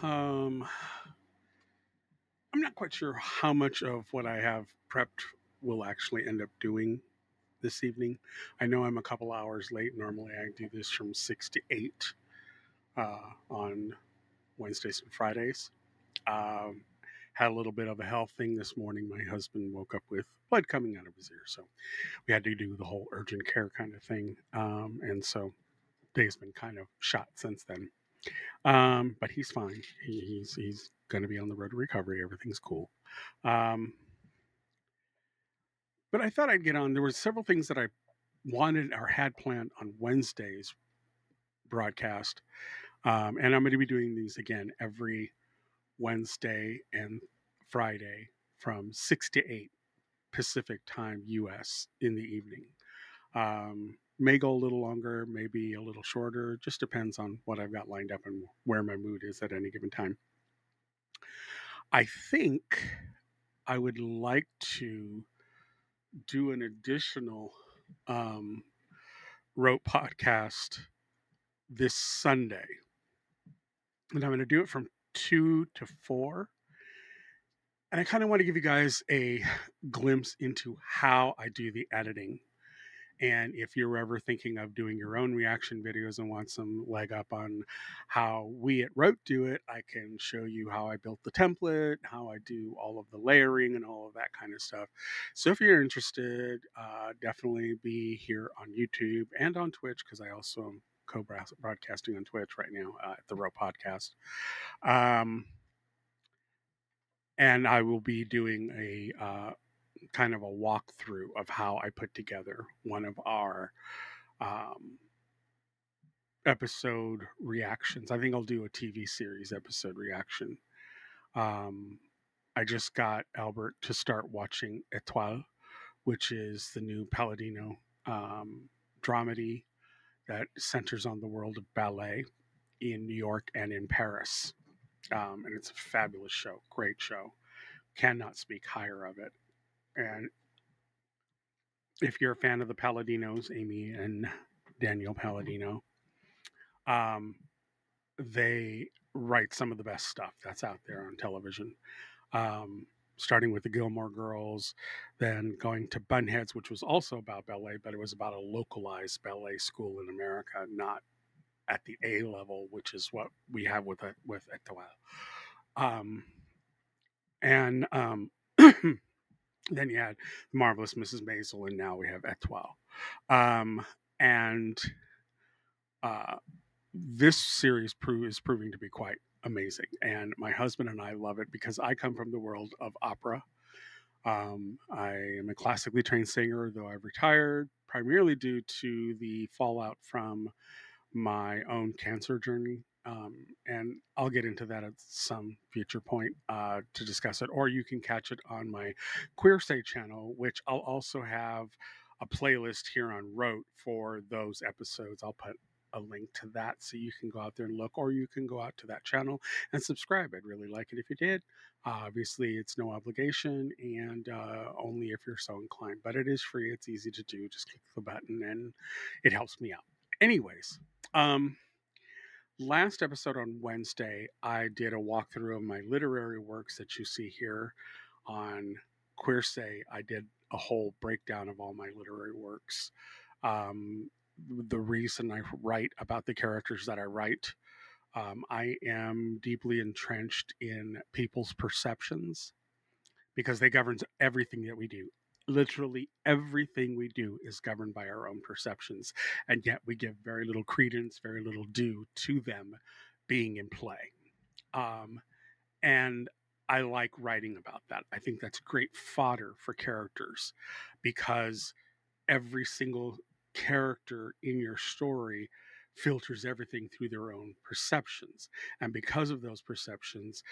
Um, I'm not quite sure how much of what I have prepped will actually end up doing this evening. I know I'm a couple hours late. Normally, I do this from 6 to 8 on Wednesdays and Fridays. Um, had a little bit of a health thing this morning. My husband woke up with blood coming out of his ear, so we had to do the whole urgent care kind of thing. And so day's been kind of shot since then. But he's fine. He's going to be on the road to recovery. Everything's cool. Um, but I thought I'd get on. There were several things that I wanted or had planned on Wednesday's broadcast, and I'm going to be doing these again every Wednesday and Friday from 6 to 8 Pacific time, U.S. in the evening. May go a little longer, maybe a little shorter. Just depends on what I've got lined up and where my mood is at any given time. I think I would like to do an additional um, rope podcast this Sunday. And I'm going to do it from 2 to 4. And I kind of want to give you guys a glimpse into how I do the editing. And if you're ever thinking of doing your own reaction videos and want some leg up on how we at Rote do it, I can show you how I built the template, how I do all of the layering and all of that kind of stuff. So if you're interested, definitely be here on YouTube and on Twitch, because I also am co-broadcasting on Twitch right now at the Rote Podcast. And I will be doing a kind of a walkthrough of how I put together one of our episode reactions. I think I'll do a TV series episode reaction. I just got Albert to start watching Etoile, which is the new Palladino dramedy that centers on the world of ballet in New York and in Paris. And it's a fabulous show, great show. Cannot speak higher of it. And if you're a fan of the Palladinos, Amy and Daniel Palladino, um, they write some of the best stuff that's out there on television. Starting with the Gilmore Girls, then going to Bunheads, which was also about ballet, but it was about a localized ballet school in America, not at the A level, which is what we have with Etoile. And then you had the Marvelous Mrs. Maisel, and now we have Etoile. And this series is proving to be quite amazing, and my husband and I love it because I come from the world of opera. I am a classically trained singer, though I've retired primarily due to the fallout from my own cancer journey. And I'll get into that at some future point to discuss it, or you can catch it on my Queer Say channel, which I'll also have a playlist here on Rote for those episodes. I'll put a link to that so you can go out there and look, or you can go out to that channel and subscribe. I'd really like it if you did. Obviously, it's no obligation and only if you're so inclined, but it is free. It's easy to do. Just click the button and it helps me out. Anyways, last episode on Wednesday, I did a walkthrough of my literary works that you see here on Queer Say. I did a whole breakdown of all my literary works. The reason I write about the characters that I write, I am deeply entrenched in people's perceptions because they govern everything that we do. Literally everything we do is governed by our own perceptions, and yet we give very little credence, very little due to them being in play. And I like writing about that. I think that's great fodder for characters because every single character in your story filters everything through their own perceptions. And because of those perceptions,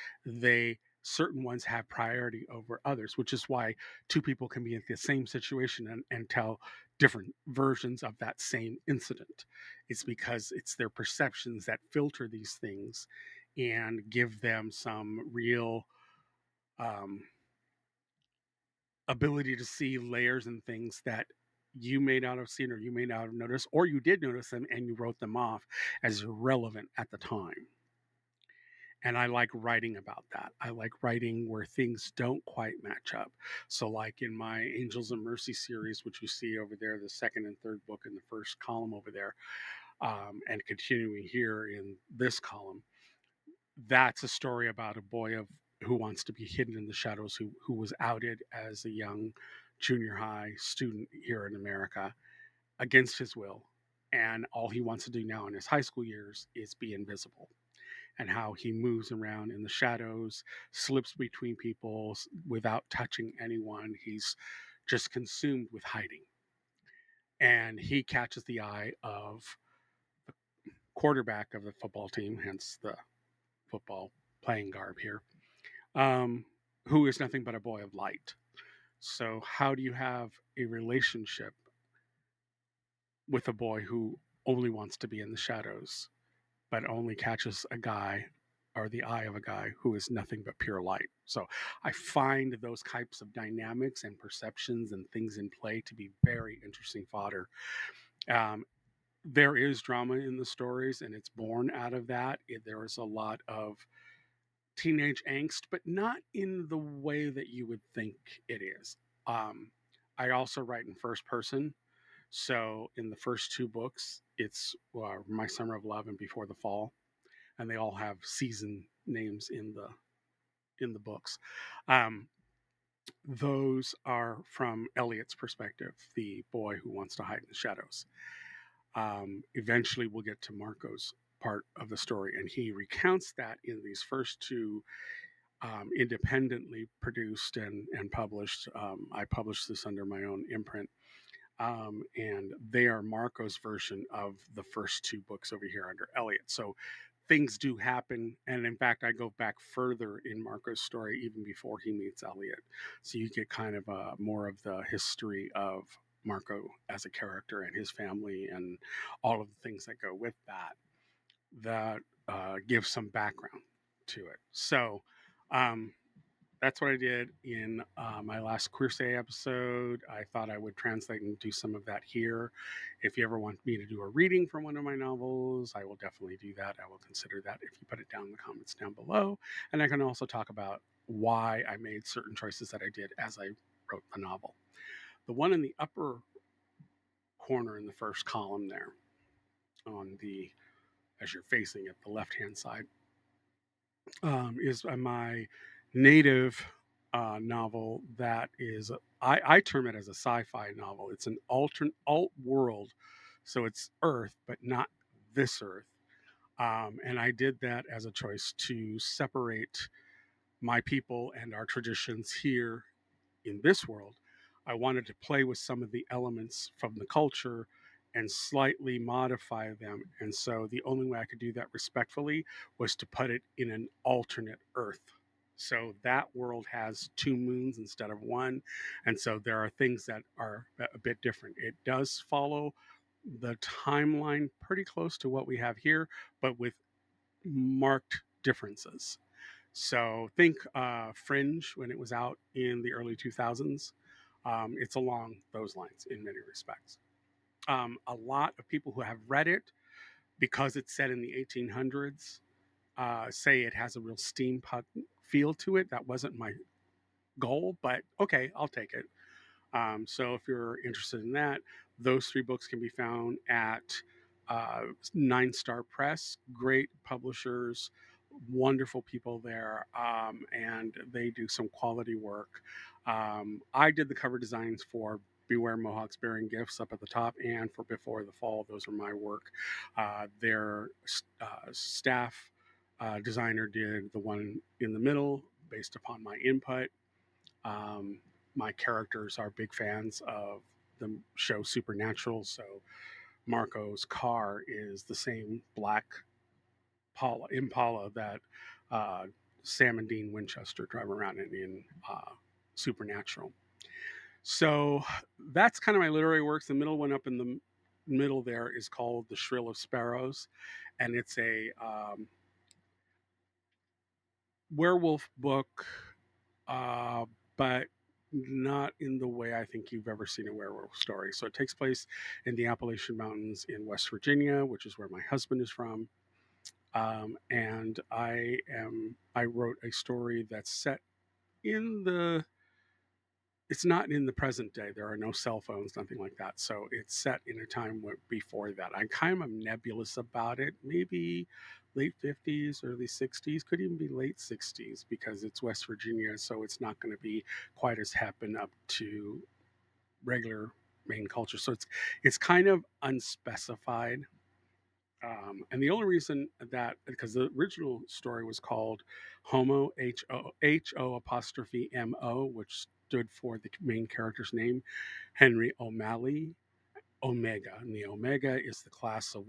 certain ones have priority over others, which is why two people can be in the same situation and tell different versions of that same incident. It's because it's their perceptions that filter these things and give them some real ability to see layers and things that you may not have seen or you may not have noticed, or you did notice them and you wrote them off as irrelevant at the time. And I like writing about that. I like writing where things don't quite match up. So, like in my Angels of Mercy series, which you see over there, the second and third book in the first column over there, and continuing here in this column, that's a story about a boy who wants to be hidden in the shadows, who was outed as a young junior high student here in America against his will. And all he wants to do now in his high school years is be invisible, and how he moves around in the shadows, slips between people without touching anyone. He's just consumed with hiding. And he catches the eye of the quarterback of the football team, hence the football playing garb here, who is nothing but a boy of light. So, how do you have a relationship with a boy who only wants to be in the shadows, but only catches a guy or the eye of a guy who is nothing but pure light? So I find those types of dynamics and perceptions and things in play to be very interesting fodder. Um, there is drama in the stories, and it's born out of that. There is a lot of teenage angst, but not in the way that you would think it is. Um, I also write in first person. So in the first two books, it's My Summer of Love and Before the Fall, and they all have season names in the books. Um, those are from Elliot's perspective, the boy who wants to hide in the shadows. Eventually, we'll get to Marco's part of the story, and he recounts that in these first two, independently produced and published. I published this under my own imprint, and they are Marco's version of the first two books over here under Elliot. So things do happen, and in fact, I go back further in Marco's story even before he meets Elliot. So you get kind of more of the history of Marco as a character and his family and all of the things that go with that. That gives some background to it. So. Um, that's what I did in my last Queer Say episode. I thought I would translate and do some of that here. If you ever want me to do a reading from one of my novels, I will definitely do that. I will consider that if you put it down in the comments down below. And I can also talk about why I made certain choices that I did as I wrote the novel. The one in the upper corner in the first column there, on the as you're facing it, the left hand side, is my native novel that is, I term it as a sci-fi novel. It's an alternate alt world, so it's Earth, but not this Earth. And I did that as a choice to separate my people and our traditions here in this world. I wanted to play with some of the elements from the culture and slightly modify them. And so the only way I could do that respectfully was to put it in an alternate Earth. So that world has two moons instead of one. And so there are things that are a bit different. It does follow the timeline pretty close to what we have here, but with marked differences. So think Fringe when it was out in the early 2000s. It's along those lines in many respects. A lot of people who have read it, because it's set in the 1800s, say it has a real steampunk feel to it. That wasn't my goal, but okay, I'll take it. So if you're interested in that, those three books can be found at Nine Star Press. Great publishers, wonderful people there, and they do some quality work. I did the cover designs for Beware Mohawks Bearing Gifts up at the top, and for Before the Fall. Those are my work. Their staff designer did the one in the middle based upon my input. My characters are big fans of the show Supernatural, so Marco's car is the same black Impala that Sam and Dean Winchester drive around in Supernatural. So that's kind of my literary works. The middle one up in the middle there is called The Shrill of Sparrows, and it's a werewolf book, but not in the way I think you've ever seen a werewolf story. So it takes place in the Appalachian Mountains in West Virginia, which is where my husband is from. And I wrote a story that's set in the it's not in the present day. There are no cell phones, nothing like that. So it's set in a time before that. I'm kind of nebulous about it. Maybe late 50s, early 60s, could even be late 60s because it's West Virginia. So it's not going to be quite as happen up to regular main culture. So it's kind of unspecified. And the only reason that because the original story was called Homo Ho apostrophe Mo, which stood for the main character's name, Henry O'Malley Omega, and the Omega is the class of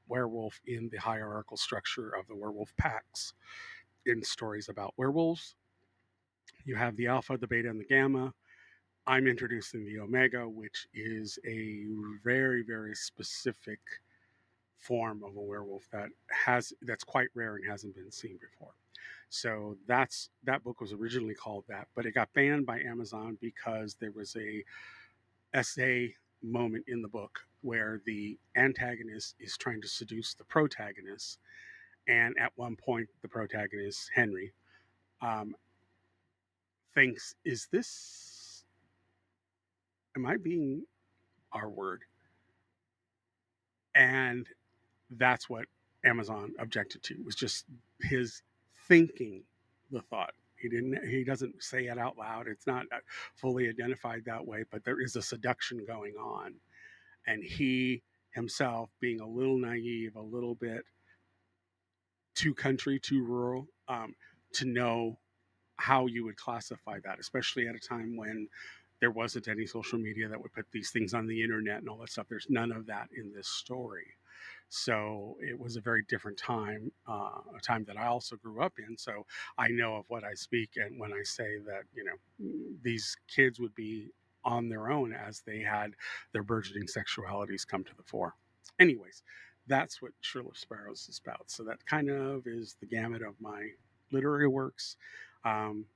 werewolf in the hierarchical structure of the werewolf packs. In stories about werewolves, you have the alpha, the beta, and the gamma. I'm introducing the Omega, which is a very, very specific form of a werewolf that's quite rare and hasn't been seen before. So that book was originally called that, but it got banned by Amazon because there was a essay moment in the book where the antagonist is trying to seduce the protagonist, and at one point the protagonist Henry um, thinks, "Is this? Am I being R word?" And that's what Amazon objected to, was just his thinking the thought. He doesn't say it out loud. It's not fully identified that way, but there is a seduction going on. And he himself being a little naive, a little bit too country, too rural, to know how you would classify that, especially at a time when there wasn't any social media that would put these things on the internet and all that stuff. There's none of that in this story. So it was a very different time, a time that I also grew up in. So I know of what I speak, and when I say that, these kids would be on their own as they had their burgeoning sexualities come to the fore. Anyways, that's what Shirley Sparrows is about. So that kind of is the gamut of my literary works.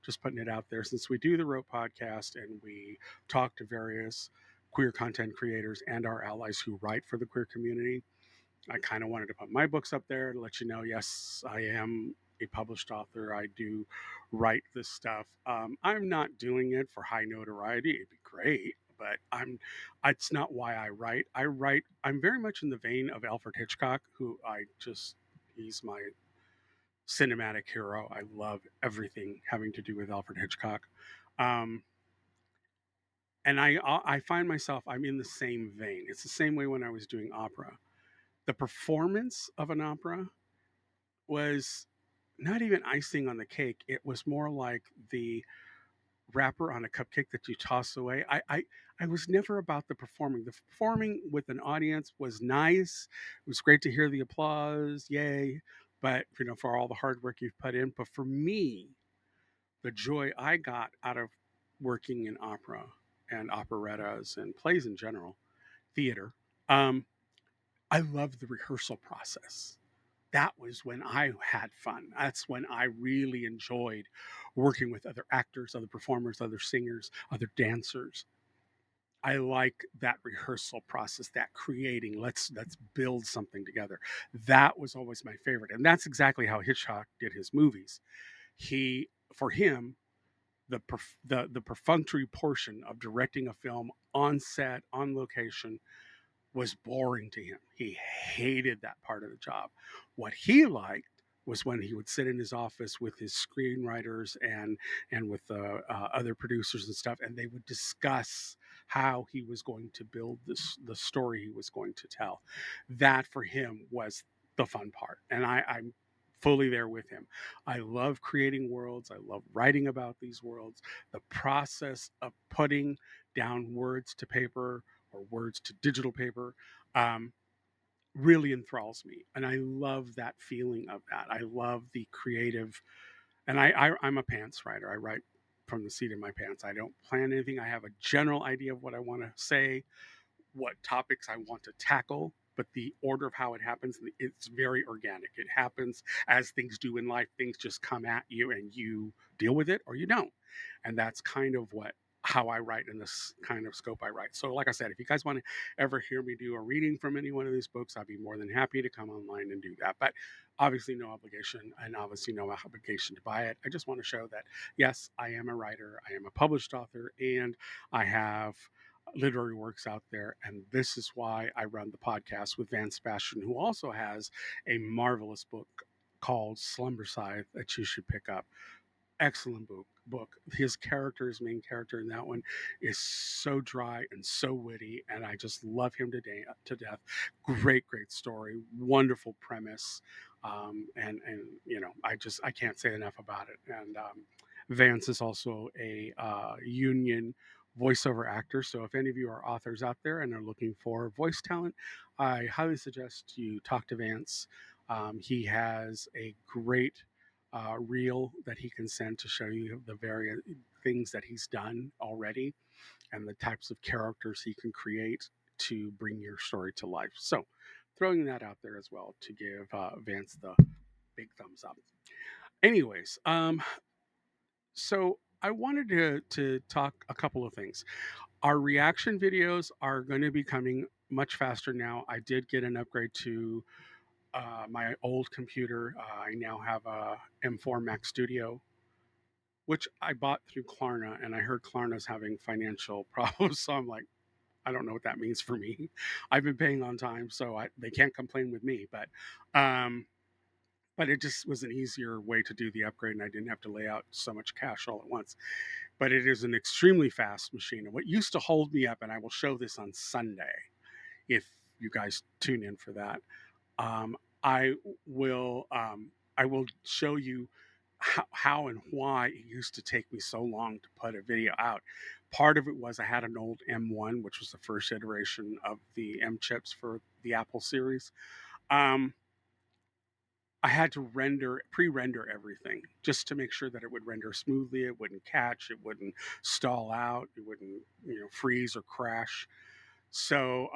Just putting it out there, since we do the Rope podcast and we talk to various queer content creators and our allies who write for the queer community. I kind of wanted to put my books up there to let you know, yes, I am a published author. I do write this stuff. I'm not doing it for high notoriety. It'd be great, but it's not why I write. I'm very much in the vein of Alfred Hitchcock, who he's my cinematic hero. I love everything having to do with Alfred Hitchcock. Um, and I find myself, I'm in the same vein. It's the same way when I was doing opera. The performance of an opera was not even icing on the cake. It was more like the wrapper on a cupcake that you toss away. I was never about the performing. The performing with an audience was nice. It was great to hear the applause, yay! But for all the hard work you've put in. But for me, the joy I got out of working in opera and operettas and plays in general, theater, um, I love the rehearsal process. That was when I had fun. That's when I really enjoyed working with other actors, other performers, other singers, other dancers. I like that rehearsal process, that creating. Let's build something together. That was always my favorite, and that's exactly how Hitchcock did his movies. For him, the perfunctory portion of directing a film on set, on location, was boring to him. He hated that part of the job. What he liked was when he would sit in his office with his screenwriters and with other producers and stuff, and they would discuss how he was going to build the story he was going to tell. That for him was the fun part, and I'm fully there with him. I love creating worlds. I love writing about these worlds. The process of putting down words to paper or words to digital paper um, really enthralls me, and I love that feeling of that. I love the creative, and I'm a pants writer. I write from the seat of my pants. I don't plan anything. I have a general idea of what I want to say, what topics I want to tackle, but the order of how it happens, it's very organic. It happens as things do in life. Things just come at you and you deal with it or you don't. And that's kind of what how I write in this kind of scope I write. So, like I said, if you guys want to ever hear me do a reading from any one of these books, I'd be more than happy to come online and do that. But obviously, no obligation, and obviously, no obligation to buy it. I just want to show that, yes, I am a writer, I am a published author, and I have literary works out there. And this is why I run the podcast with Van Sebastian, who also has a marvelous book called Slumberside that you should pick up. Excellent book. His character, his main character in that one, is so dry and so witty, and I just love him to death. Great story, wonderful premise, and I can't say enough about it. And Vance is also a union voiceover actor, so if any of you are authors out there and are looking for voice talent, I highly suggest you talk to Vance. He has a great reel that he can send to show you the various things that he's done already and the types of characters he can create to bring your story to life. So, throwing that out there as well to give Vance the big thumbs up. Anyways, so I wanted to talk a couple of things. Our reaction videos are going to be coming much faster now. I did get an upgrade to my old computer. I now have a M4 Mac Studio, which I bought through Klarna, and I heard Klarna's having financial problems. So I'm like, I don't know what that means for me. I've been paying on time, so they can't complain with me. Um, but it just was an easier way to do the upgrade, and I didn't have to lay out so much cash all at once. But it is an extremely fast machine. And what used to hold me up, and I will show this on Sunday if you guys tune in for that. Um, I I will show you how and why it used to take me so long to put a video out. Part of it was I had an old M1, which was the first iteration of the M chips for the Apple series. Um, I had to pre-render everything just to make sure that it would render smoothly. It wouldn't catch. It wouldn't stall out. It wouldn't, freeze or crash. So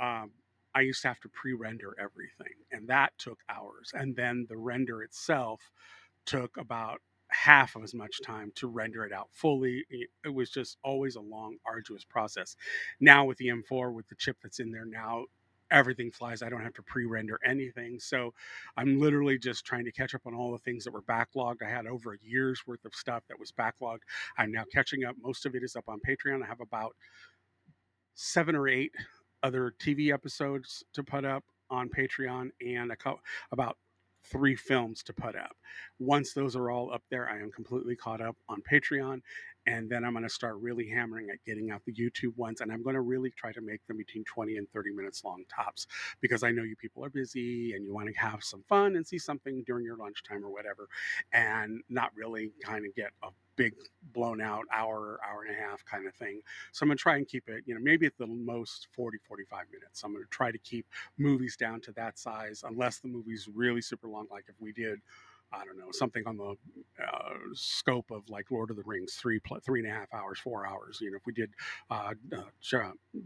I used to have to pre-render everything, and that took hours. And then the render itself took about half of as much time to render it out fully. It was just always a long, arduous process. Now with the M4, with the chip that's in there now, everything flies. I don't have to pre-render anything. So I'm literally just trying to catch up on all the things that were backlogged. I had over a year's worth of stuff that was backlogged. I'm now catching up. Most of it is up on Patreon. I have about 7 or 8 other TV episodes to put up on Patreon and about 3 films to put up. Once those are all up there, I am completely caught up on Patreon. And then I'm going to start really hammering at getting out the YouTube ones. And I'm going to really try to make them between 20 and 30 minutes long tops, because I know you people are busy and you want to have some fun and see something during your lunchtime or whatever, and not really kind of get a big blown out hour and a half kind of thing. So I'm going to try and keep it, maybe at the most 40-45 minutes. I'm going to try to keep movies down to that size, unless the movie's really super long. Like if we did, I don't know, something on the scope of like Lord of the Rings, 3.5 hours, 4 hours. If we did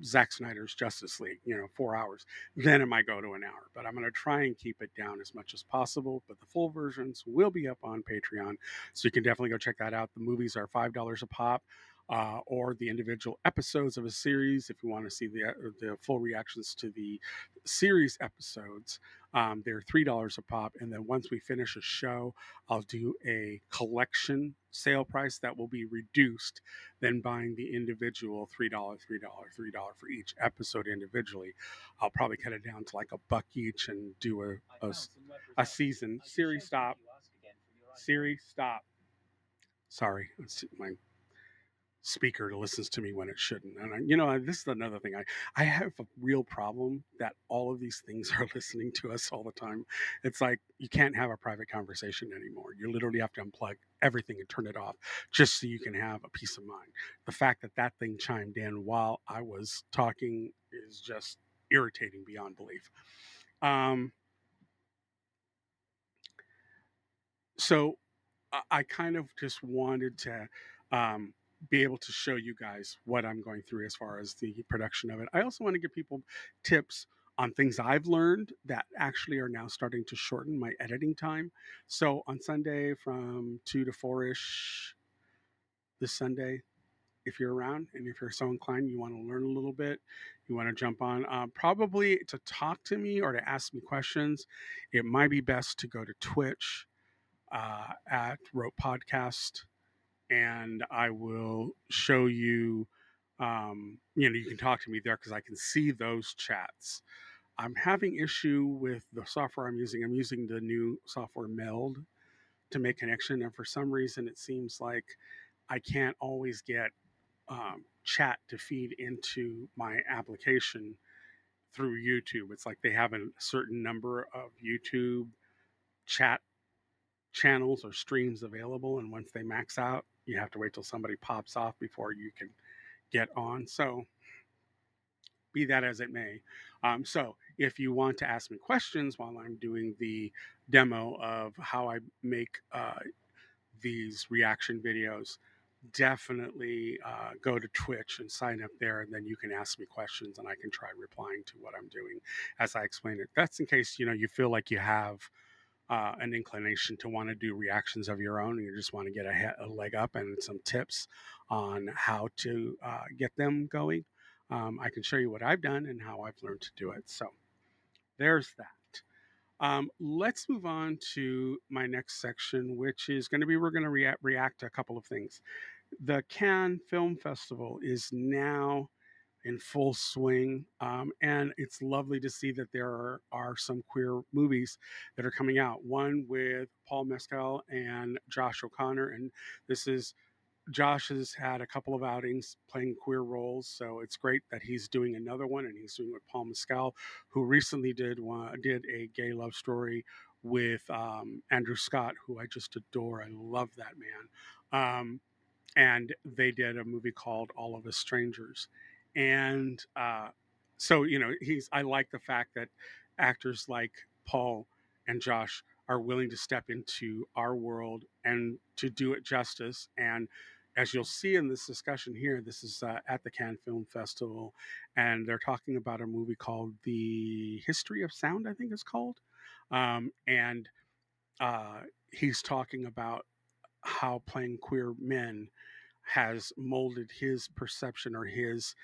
Zack Snyder's Justice League, 4 hours, then it might go to an hour. But I'm going to try and keep it down as much as possible. But the full versions will be up on Patreon, so you can definitely go check that out. The movies are $5 a pop. Or the individual episodes of a series. If you want to see the full reactions to the series episodes, they're $3 a pop. And then once we finish a show, I'll do a collection sale price that will be reduced than buying the individual $3 for each episode individually. I'll probably cut it down to like $1 each and do a season. Siri, stop. Siri, stop. Sorry, my speaker listens to me when it shouldn't. And this is another thing. I have a real problem that all of these things are listening to us all the time. It's like you can't have a private conversation anymore. You literally have to unplug everything and turn it off just so you can have a peace of mind. The fact that that thing chimed in while I was talking is just irritating beyond belief. So I kind of just wanted to be able to show you guys what I'm going through as far as the production of it. I also want to give people tips on things I've learned that actually are now starting to shorten my editing time. So on Sunday from 2 to 4 ish this Sunday, if you're around and if you're so inclined, you want to learn a little bit, you want to jump on, probably to talk to me or to ask me questions, it might be best to go to Twitch at Rope Podcast, and I will show you. You can talk to me there because I can see those chats. I'm having issue with the software I'm using. I'm using the new software Meld to make connection, and for some reason, it seems like I can't always get chat to feed into my application through YouTube. It's like they have a certain number of YouTube chat channels or streams available, and once they max out, you have to wait till somebody pops off before you can get on. So, be that as it may. So, if you want to ask me questions while I'm doing the demo of how I make these reaction videos, definitely go to Twitch and sign up there, and then you can ask me questions, and I can try replying to what I'm doing as I explain it. That's in case you feel like you have an inclination to want to do reactions of your own, and you just want to get a leg up and some tips on how to get them going. I can show you what I've done and how I've learned to do it. So there's that. Let's move on to my next section, which is going to be we're going to react to a couple of things. The Cannes Film Festival is now in full swing, and it's lovely to see that there are some queer movies that are coming out. One with Paul Mescal and Josh O'Connor, and this is Josh has had a couple of outings playing queer roles, so it's great that he's doing another one, and he's doing with Paul Mescal, who recently did a gay love story with Andrew Scott, who I just adore. I love that man. And they did a movie called All of Us Strangers, and so I like the fact that actors like Paul and Josh are willing to step into our world and to do it justice. And as you'll see in this discussion here, this is at the Cannes Film Festival, and they're talking about a movie called The History of Sound, I think it's called. And he's talking about how playing queer men has molded his perception or his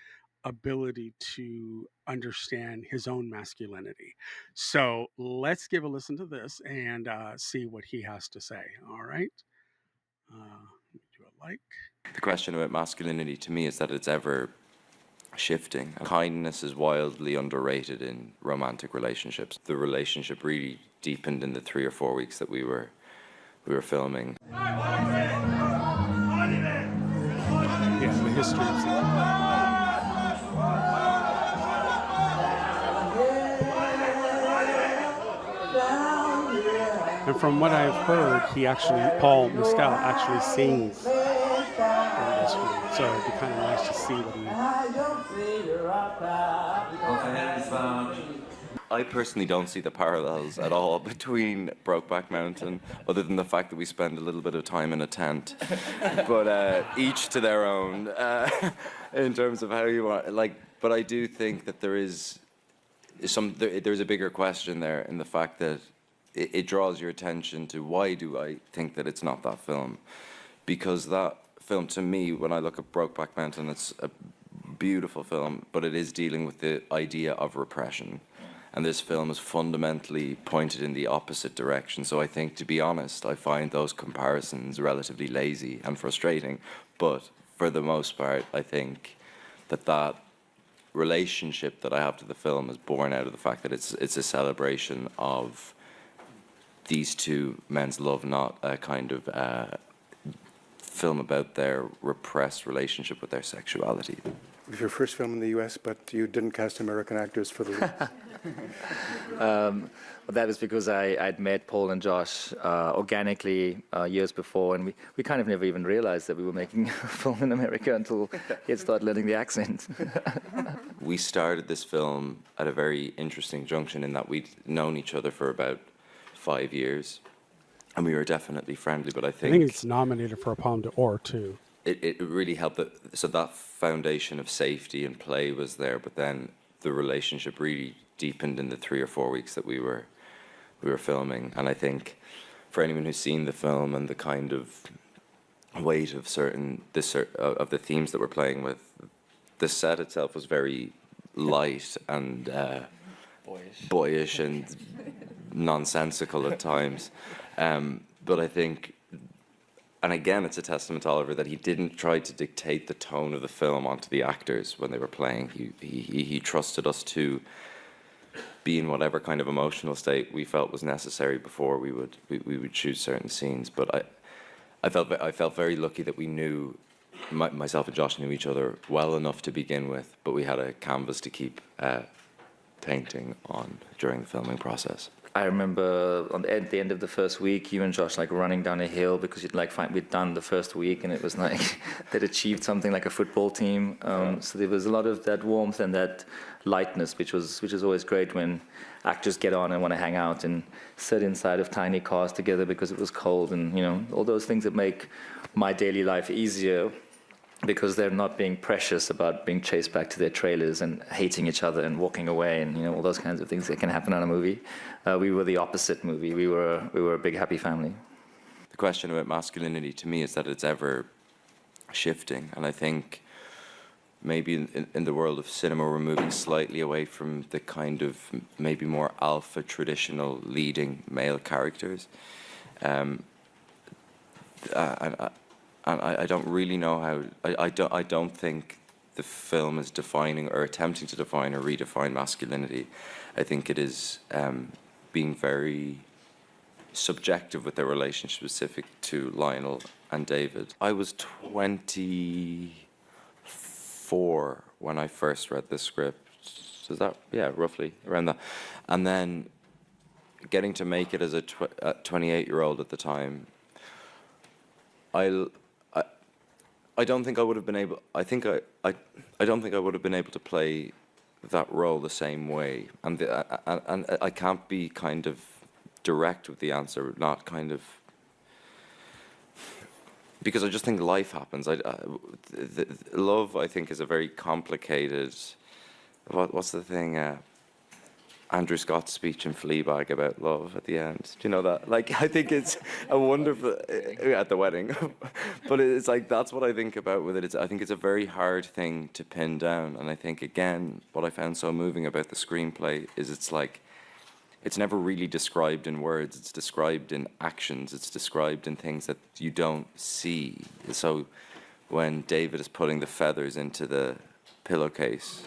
ability to understand his own masculinity. So let's give a listen to this and see what he has to say. All right. Let me do a like. The question about masculinity to me is that it's ever shifting. Kindness is wildly underrated in romantic relationships. The relationship really deepened in the 3 or 4 weeks that we were filming. Yeah, the history of sound. And from what I've heard, Paul Mescal actually sings in this film. So it'd be kind of nice to see what he... I personally don't see the parallels at all between Brokeback Mountain, other than the fact that we spend a little bit of time in a tent. But each to their own, in terms of how you want. But I do think that there's a bigger question there in the fact that it draws your attention to why do I think that it's not that film? Because that film, to me, when I look at Brokeback Mountain, it's a beautiful film, but it is dealing with the idea of repression. And this film is fundamentally pointed in the opposite direction. So I think, to be honest, I find those comparisons relatively lazy and frustrating. But for the most part, I think that relationship that I have to the film is born out of the fact that it's a celebration of these two men's love, not a kind of film about their repressed relationship with their sexuality. It was your first film in the U.S., but you didn't cast American actors for the lead. Well, that is because I'd met Paul and Josh organically years before, and we kind of never even realized that we were making a film in America until he had started learning the accent. We started this film at a very interesting junction in that we'd known each other for about 5 years, and we were definitely friendly, but I think it's nominated for a Palme d'Or, too. It really helped so that foundation of safety and play was there, but then the relationship really deepened in the 3 or 4 weeks that we were filming. And I think for anyone who's seen the film and the kind of weight of of the themes that we're playing with. The set itself was very light and boyish and nonsensical at times, but I think, and again, it's a testament to Oliver that he didn't try to dictate the tone of the film onto the actors when they were playing. He trusted us to be in whatever kind of emotional state we felt was necessary before we would choose certain scenes. But I felt very lucky that we knew, myself and Josh knew each other well enough to begin with, but we had a canvas to keep painting on during the filming process. I remember at the end of the first week, you and Josh like running down a hill because we'd done the first week, and it was like they'd achieved something like a football team. So there was a lot of that warmth and that lightness, which is always great when actors get on and want to hang out and sit inside of tiny cars together because it was cold, and all those things that make my daily life easier, because they're not being precious about being chased back to their trailers and hating each other and walking away and all those kinds of things that can happen on a movie. We were the opposite movie. We were a big happy family. The question about masculinity to me is that it's ever shifting, and I think maybe in the world of cinema we're moving slightly away from the kind of maybe more alpha traditional leading male characters. And I don't really know how. I don't think the film is defining or attempting to define or redefine masculinity. I think it is being very subjective with their relationship specific to Lionel and David. I was 24 when I first read the script. Is that roughly around that? And then getting to make it as a 28-year-old at the time. I don't think I would have been able. I don't think I would have been able to play that role the same way. And I can't be kind of direct with the answer, not kind of, because I just think life happens. Love, I think, is a very complicated. What's the thing? Andrew Scott's speech in Fleabag about love at the end. Do you know that? Like, I think it's a wonderful at the wedding, but it's like that's what I think about with it. I think it's a very hard thing to pin down, and I think again, what I found so moving about the screenplay is it's like it's never really described in words. It's described in actions. It's described in things that you don't see. So when David is putting the feathers into the pillowcase,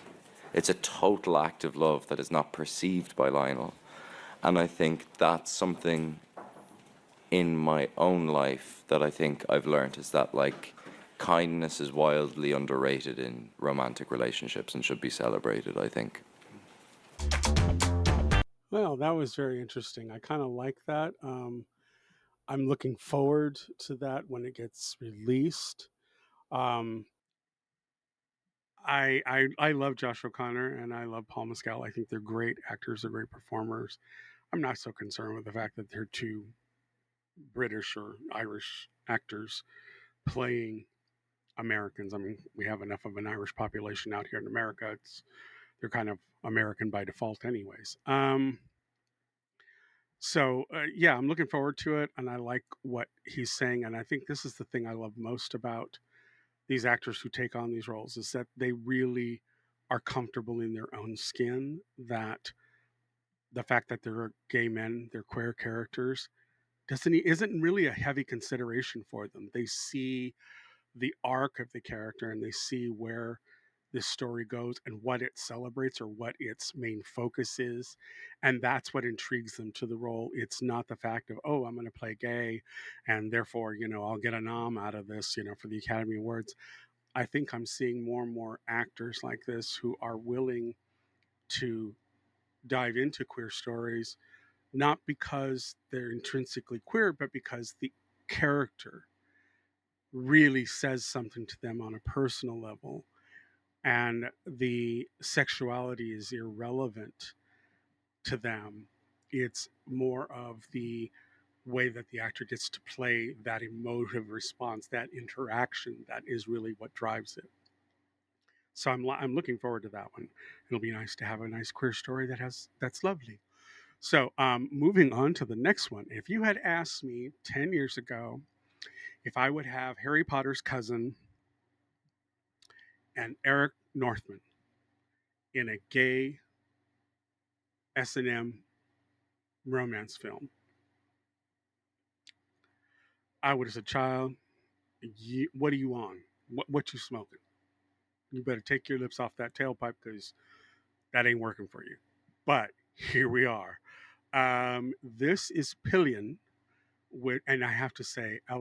it's a total act of love that is not perceived by Lionel. And I think that's something in my own life that I think I've learned, is that like kindness is wildly underrated in romantic relationships and should be celebrated, I think. Well, that was very interesting. I kind of like that. I'm looking forward to that when it gets released. Um, I love Josh O'Connor and I love Paul Mescal. I think they're great actors, they're great performers. I'm not so concerned with the fact that they're two British or Irish actors playing Americans. I mean, we have enough of an Irish population out here in America. They're kind of American by default, anyways. Yeah, I'm looking forward to it, and I like what he's saying. And I think this is the thing I love most about these actors who take on these roles, is that they really are comfortable in their own skin. That the fact that they're gay men, they're queer characters, isn't really a heavy consideration for them. They see the arc of the character and they see where this story goes and what it celebrates or what its main focus is, and that's what intrigues them to the role. It's not the fact of, oh, I'm going to play gay and therefore I'll get a nom out of this for the Academy Awards. I think I'm seeing more and more actors like this who are willing to dive into queer stories, not because they're intrinsically queer, but because the character really says something to them on a personal level, and the sexuality is irrelevant to them. It's more of the way that the actor gets to play that emotive response, that interaction, that is really what drives it. So I'm looking forward to that one. It'll be nice to have a nice queer story that's lovely. So moving on to the next one. If you had asked me 10 years ago If I would have Harry Potter's cousin and Eric Northman in a gay S&M romance film, I would have said, child, what are you on? What you smoking? You better take your lips off that tailpipe because that ain't working for you. But here we are. This is Pillion. And I have to say, I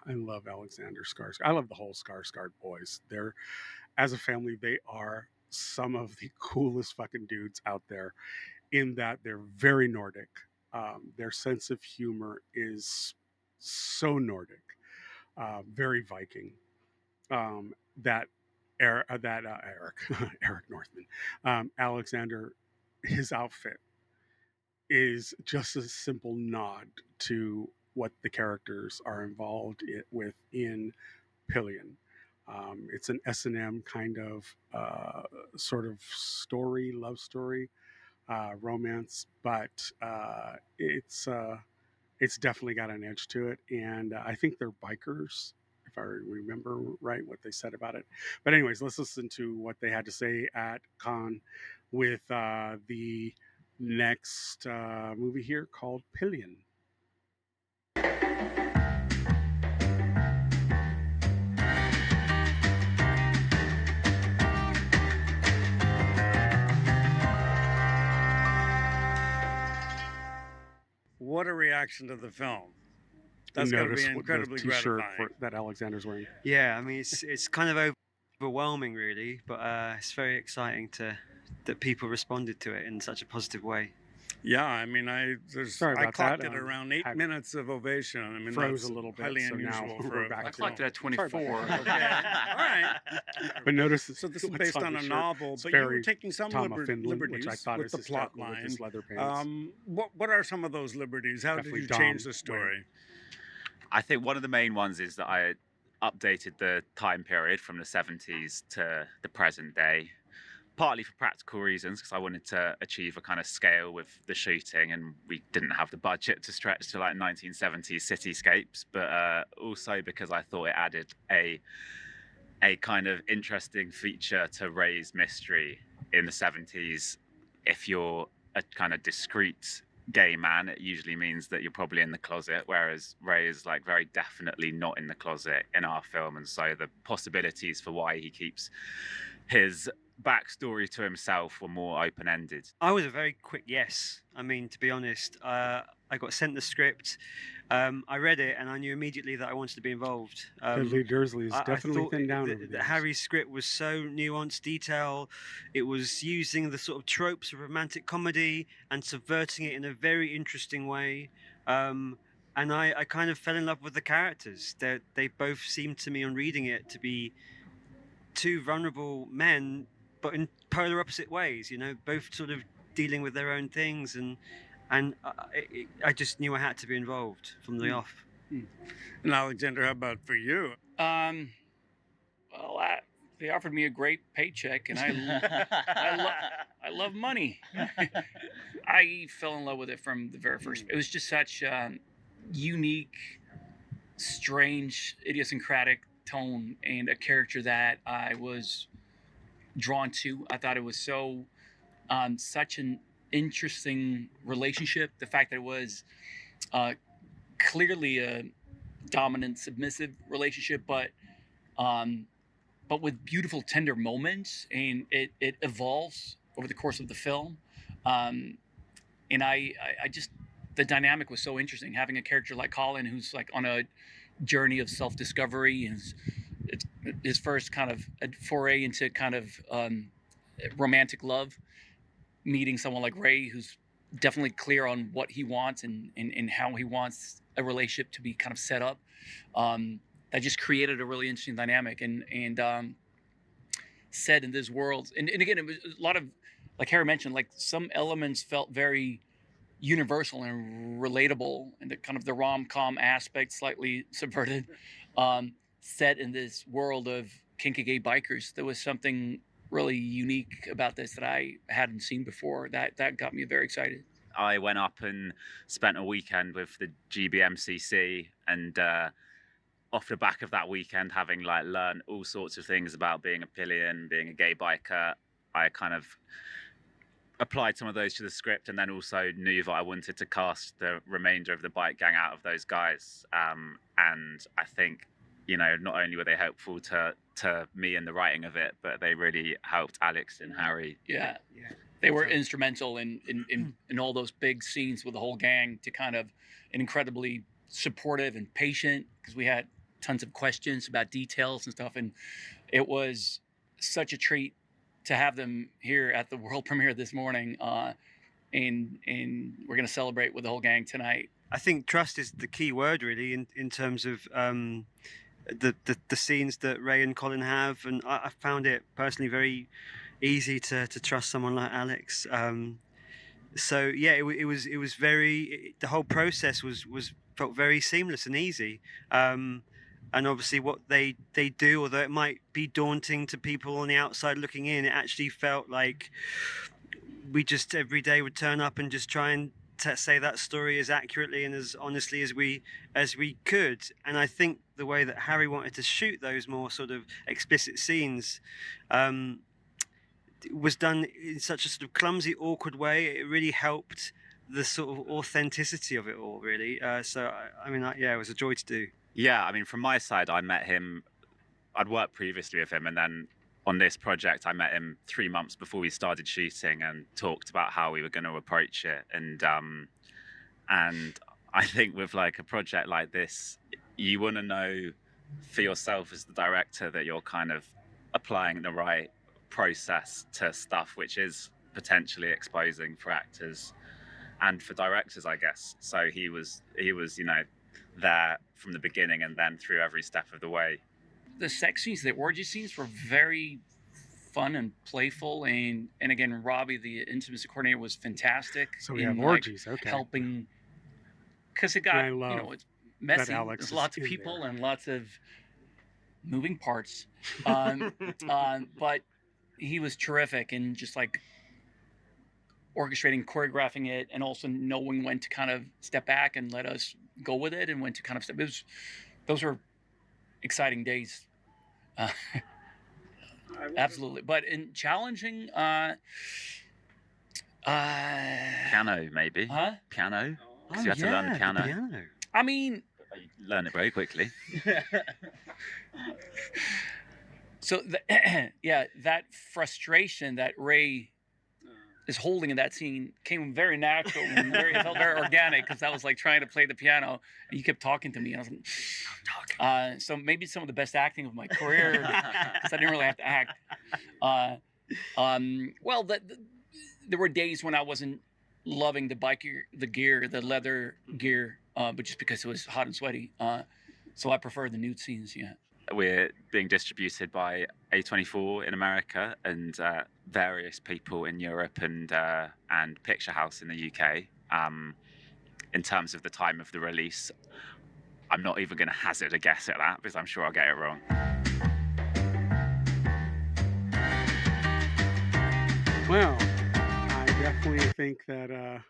love Alexander Skarsgård. I love the whole Skarsgård boys. They're, as a family, they are some of the coolest fucking dudes out there. In that they're very Nordic. Their sense of humor is so Nordic, very Viking. That Eric, Eric Northman, Alexander, his outfit is just a simple nod to what the characters are involved with in Pillion. It's an S&M kind of sort of story, love story, romance, but it's definitely got an edge to it, and I think they're bikers, if I remember right what they said about it. But anyways, let's listen to what they had to say at Cannes with the next movie here called Pillion. What a reaction to the film. That's You got to notice be incredibly the t-shirt gratifying. that Alexander's wearing. Yeah, I mean, it's kind of overwhelming, really, but it's very exciting that people responded to it in such a positive way. Yeah, I mean, I clocked that. it around 8 minutes of ovation. I mean, froze that's a little bit, highly so now unusual we're for back I to clocked it at 24. Okay. All right. But notice, So this is what's based on a the shirt? novel, It's but you were very taking some Tom of Finland, liberties which I thought with is the plot hysterical with line. his leather pants. What are some of those liberties? How Definitely did you change Dom the story? I think one of the main ones is that I updated the time period from the 70s to the present day, partly for practical reasons, because I wanted to achieve a kind of scale with the shooting, and we didn't have the budget to stretch to like 1970s cityscapes, but also because I thought it added a kind of interesting feature to Ray's mystery in the 70s. If you're a kind of discreet gay man, it usually means that you're probably in the closet, whereas Ray is like very definitely not in the closet in our film, and so the possibilities for why he keeps his backstory to himself were more open-ended. I was a very quick yes. I mean, to be honest, I got sent the script, I read it, and I knew immediately that I wanted to be involved. Dudley Dursley is I definitely thought thinned down that over there. Harry's script was so nuanced, detail. It was using the sort of tropes of romantic comedy and subverting it in a very interesting way. And I kind of fell in love with the characters. They both seemed to me, on reading it, to be two vulnerable men, but in polar opposite ways. You know, both sort of dealing with their own things, and I just knew I had to be involved from the off. And Alexander, how about for you? Well, they offered me a great paycheck, and I love money. I fell in love with it from the very first. It was just such unique, strange, idiosyncratic tone, and a character that I was drawn to. I thought it was so such an interesting relationship. The fact that it was clearly a dominant, submissive relationship, but with beautiful, tender moments, and it evolves over the course of the film. And I just, the dynamic was so interesting. Having a character like Colin, who's like on a journey of self-discovery, and it's his first kind of a foray into kind of romantic love, meeting someone like Ray, who's definitely clear on what he wants and how he wants a relationship to be kind of set up. That just created a really interesting dynamic, and set in this world. And again, it was a lot of, like Harry mentioned, like some elements felt very universal and relatable, and the kind of the rom-com aspect slightly subverted, set in this world of kinky gay bikers. There was something really unique about this that I hadn't seen before. That got me very excited. I went up and spent a weekend with the GBMCC, and off the back of that weekend, having like learned all sorts of things about being a pillion, being a gay biker, I kind of applied some of those to the script, and then also knew that I wanted to cast the remainder of the bike gang out of those guys. And I think, you know, not only were they helpful to me in the writing of it, but they really helped Alex and Harry. Yeah. They were instrumental in all those big scenes with the whole gang, to kind of incredibly supportive and patient, because we had tons of questions about details and stuff. And it was such a treat to have them here at the world premiere this morning. And we're going to celebrate with the whole gang tonight. I think trust is the key word, really, in terms of the scenes that Ray and Colin have. And I found it personally very easy to trust someone like Alex. So yeah, it was very, the whole process was felt very seamless and easy. And obviously what they do, although it might be daunting to people on the outside looking in, it actually felt like we just every day would turn up and just try and say that story as accurately and as honestly as we could. And I think the way that Harry wanted to shoot those more sort of explicit scenes was done in such a sort of clumsy, awkward way. It really helped the sort of authenticity of it all, really. So I mean, yeah, it was a joy to do. Yeah, I mean, from my side, I met him. I'd worked previously with him, and then on this project, I met him 3 months before we started shooting, and talked about how we were going to approach it. And I think with like a project like this, you want to know for yourself as the director that you're kind of applying the right process to stuff which is potentially exposing for actors and for directors, I guess. So he was, you know, there from the beginning and then through every step of the way. The sex scenes, the orgy scenes, were very fun and playful, and again, Robbie, the intimacy coordinator, was fantastic. So we have orgies, okay. Helping, because it got, you know, it's messy. There's lots of people and lots of moving parts, but he was terrific, and just like orchestrating, choreographing it, and also knowing when to kind of step back and let us go with it, and when to kind of step. Those were exciting days. Absolutely. But in challenging, piano, maybe. Huh? Piano? Because you had to learn the piano. I mean, you learn it very quickly. So, yeah, that frustration that Ray is holding in that scene came very natural and it felt very organic, because that was like trying to play the piano and you kept talking to me and I was like, I'm talking. So maybe some of the best acting of my career, because I didn't really have to act. Well, there were days when I wasn't loving the leather gear, but just because it was hot and sweaty. So I prefer the nude scenes, yeah. We're being distributed by A24 in America and various people in Europe and Picture House in the UK. In terms of the time of the release, I'm not even going to hazard a guess at that because I'm sure I'll get it wrong. Well, I definitely think that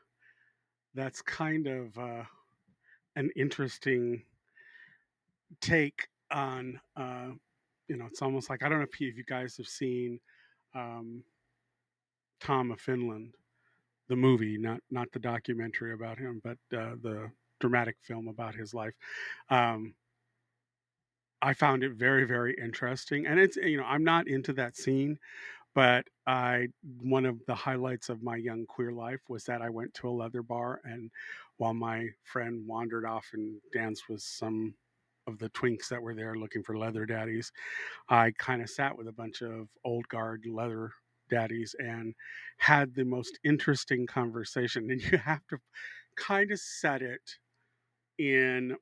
that's kind of an interesting take on, you know, it's almost like, I don't know if you guys have seen Tom of Finland, the movie, not the documentary about him, but the dramatic film about his life. I found it very, very interesting. And it's, you know, I'm not into that scene, but one of the highlights of my young queer life was that I went to a leather bar, and while my friend wandered off and danced with some of the twinks that were there looking for leather daddies, I kind of sat with a bunch of old guard leather daddies and had the most interesting conversation. And you have to kind of set it in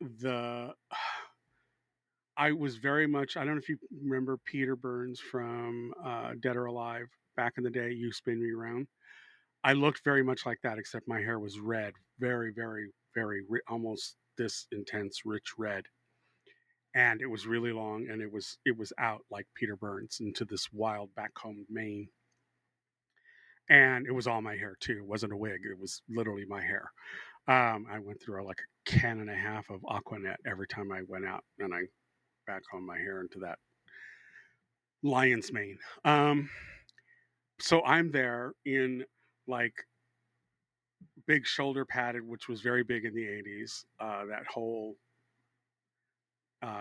the... I was very much, I don't know if you remember Peter Burns from Dead or Alive back in the day, You Spin Me Around. I looked very much like that, except my hair was red, very, very, very, almost this intense, rich red. And it was really long, and it was out like Peter Burns into this wild backcombed mane. And it was all my hair too. It wasn't a wig. It was literally my hair. I went through like a can and a half of Aquanet every time I went out, and I back home my hair into that lion's mane. So I'm there in like big shoulder padded, which was very big in the 80s. That whole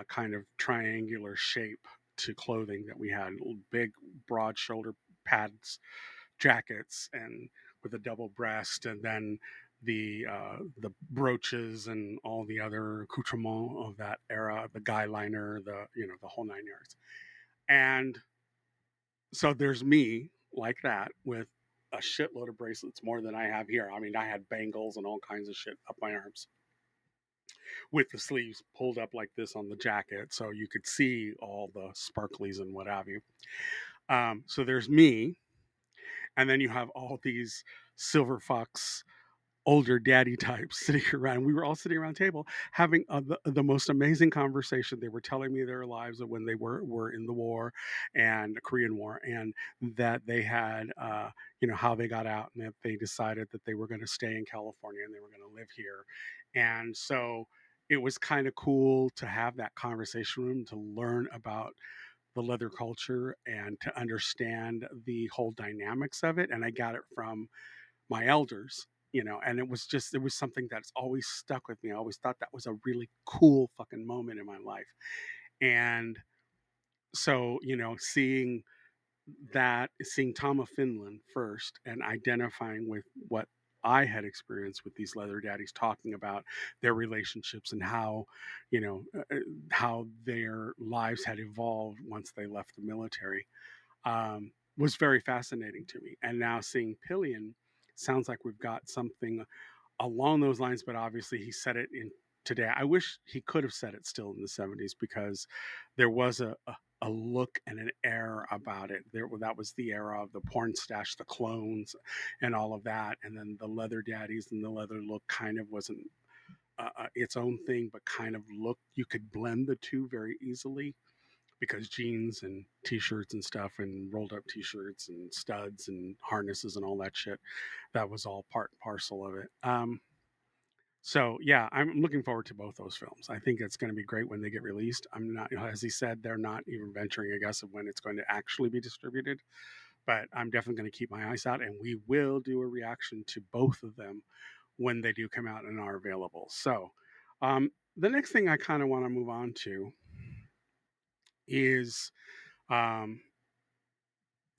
kind of triangular shape to clothing that we had, big, broad shoulder pads, jackets, and with a double breast, and then the brooches and all the other accoutrements of that era, the guy liner, the whole 9 yards. And so there's me like that with a shitload of bracelets, more than I have here. I mean, I had bangles and all kinds of shit up my arms with the sleeves pulled up like this on the jacket so you could see all the sparklies and what have you. So there's me, and then you have all these silver fox older daddy types sitting around. We were all sitting around a table having the most amazing conversation. They were telling me their lives of when they were in the war and the Korean War, and that they had, how they got out, and that they decided that they were going to stay in California and they were going to live here. And so it was kind of cool to have that conversation room to learn about the leather culture and to understand the whole dynamics of it. And I got it from my elders, and it was something that's always stuck with me. I always thought that was a really cool fucking moment in my life. And so, seeing Tom of Finland first and identifying with what I had experienced with these leather daddies, talking about their relationships and how their lives had evolved once they left the military, was very fascinating to me. And now seeing Pillion, sounds like we've got something along those lines, but obviously he said it in today. I wish he could have said it still in the 70s, because there was a look and an air about it. That was the era of the porn stash, the clones, and all of that. And then the leather daddies and the leather look kind of wasn't its own thing, but kind of looked, you could blend the two very easily, because jeans and t-shirts and stuff and rolled up t-shirts and studs and harnesses and all that shit, that was all part and parcel of it. So yeah, I'm looking forward to both those films. I think it's going to be great when they get released. I'm not, as he said, they're not even venturing a guess of when it's going to actually be distributed, but I'm definitely going to keep my eyes out, and we will do a reaction to both of them when they do come out and are available. So the next thing I kind of want to move on to is um,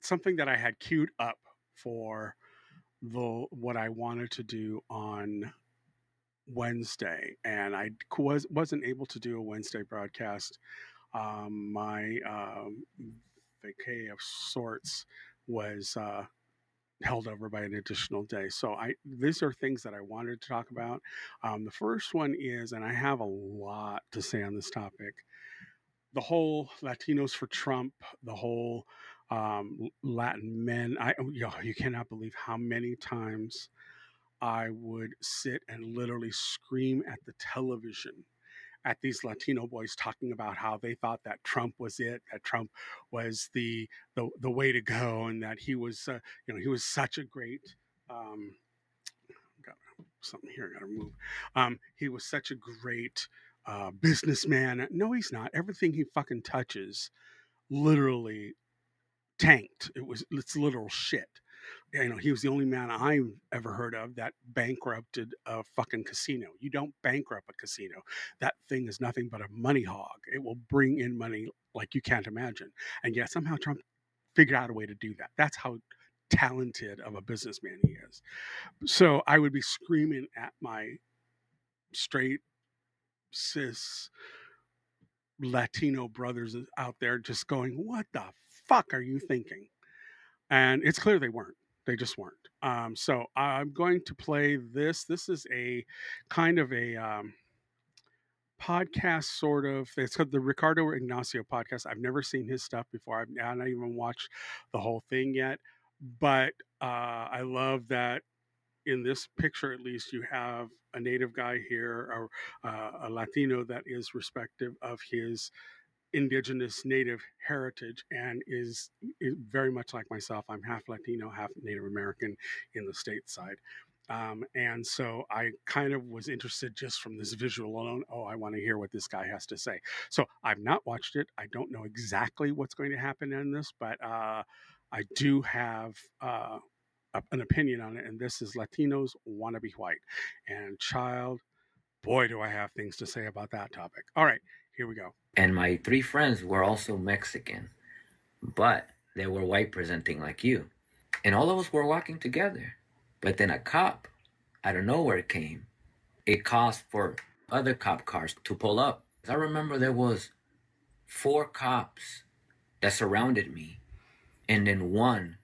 something that I had queued up for what I wanted to do on Wednesday, and I wasn't able to do a Wednesday broadcast. My vacay of sorts was held over by an additional day. So these are things that I wanted to talk about. The first one is, and I have a lot to say on this topic, the whole Latinos for Trump, the whole Latin men. You cannot believe how many times I would sit and literally scream at the television at these Latino boys talking about how they thought that Trump was it, that Trump was the way to go, and that he was he was such a great got something here I got to move. He was such a great businessman. No, he's not. Everything he fucking touches literally tanked. It's literal shit. He was the only man I've ever heard of that bankrupted a fucking casino. You don't bankrupt a casino. That thing is nothing but a money hog. It will bring in money like you can't imagine. And yet somehow Trump figured out a way to do that. That's how talented of a businessman he is. So I would be screaming at my straight cis Latino brothers out there, just going, "What the fuck are you thinking?" And it's clear they weren't. They just weren't. So I'm going to play this. This is a kind of a podcast, sort of. It's called the Ricardo Ignacio podcast. I've never seen his stuff before. I've not even watched the whole thing yet. But I love that in this picture, at least, you have a native guy here, or a Latino that is respective of his indigenous native heritage, and is very much like myself. I'm half Latino, half Native American in the stateside. And so I kind of was interested just from this visual alone. Oh, I want to hear what this guy has to say. So I've not watched it. I don't know exactly what's going to happen in this, but I do have an opinion on it. And this is Latinos want to be white. And child, boy, do I have things to say about that topic. All right, here we go. And my 3 friends were also Mexican, but they were white presenting like you. And all of us were walking together. But then a cop out of nowhere came. It caused for other cop cars to pull up. I remember there was 4 cops that surrounded me, and then one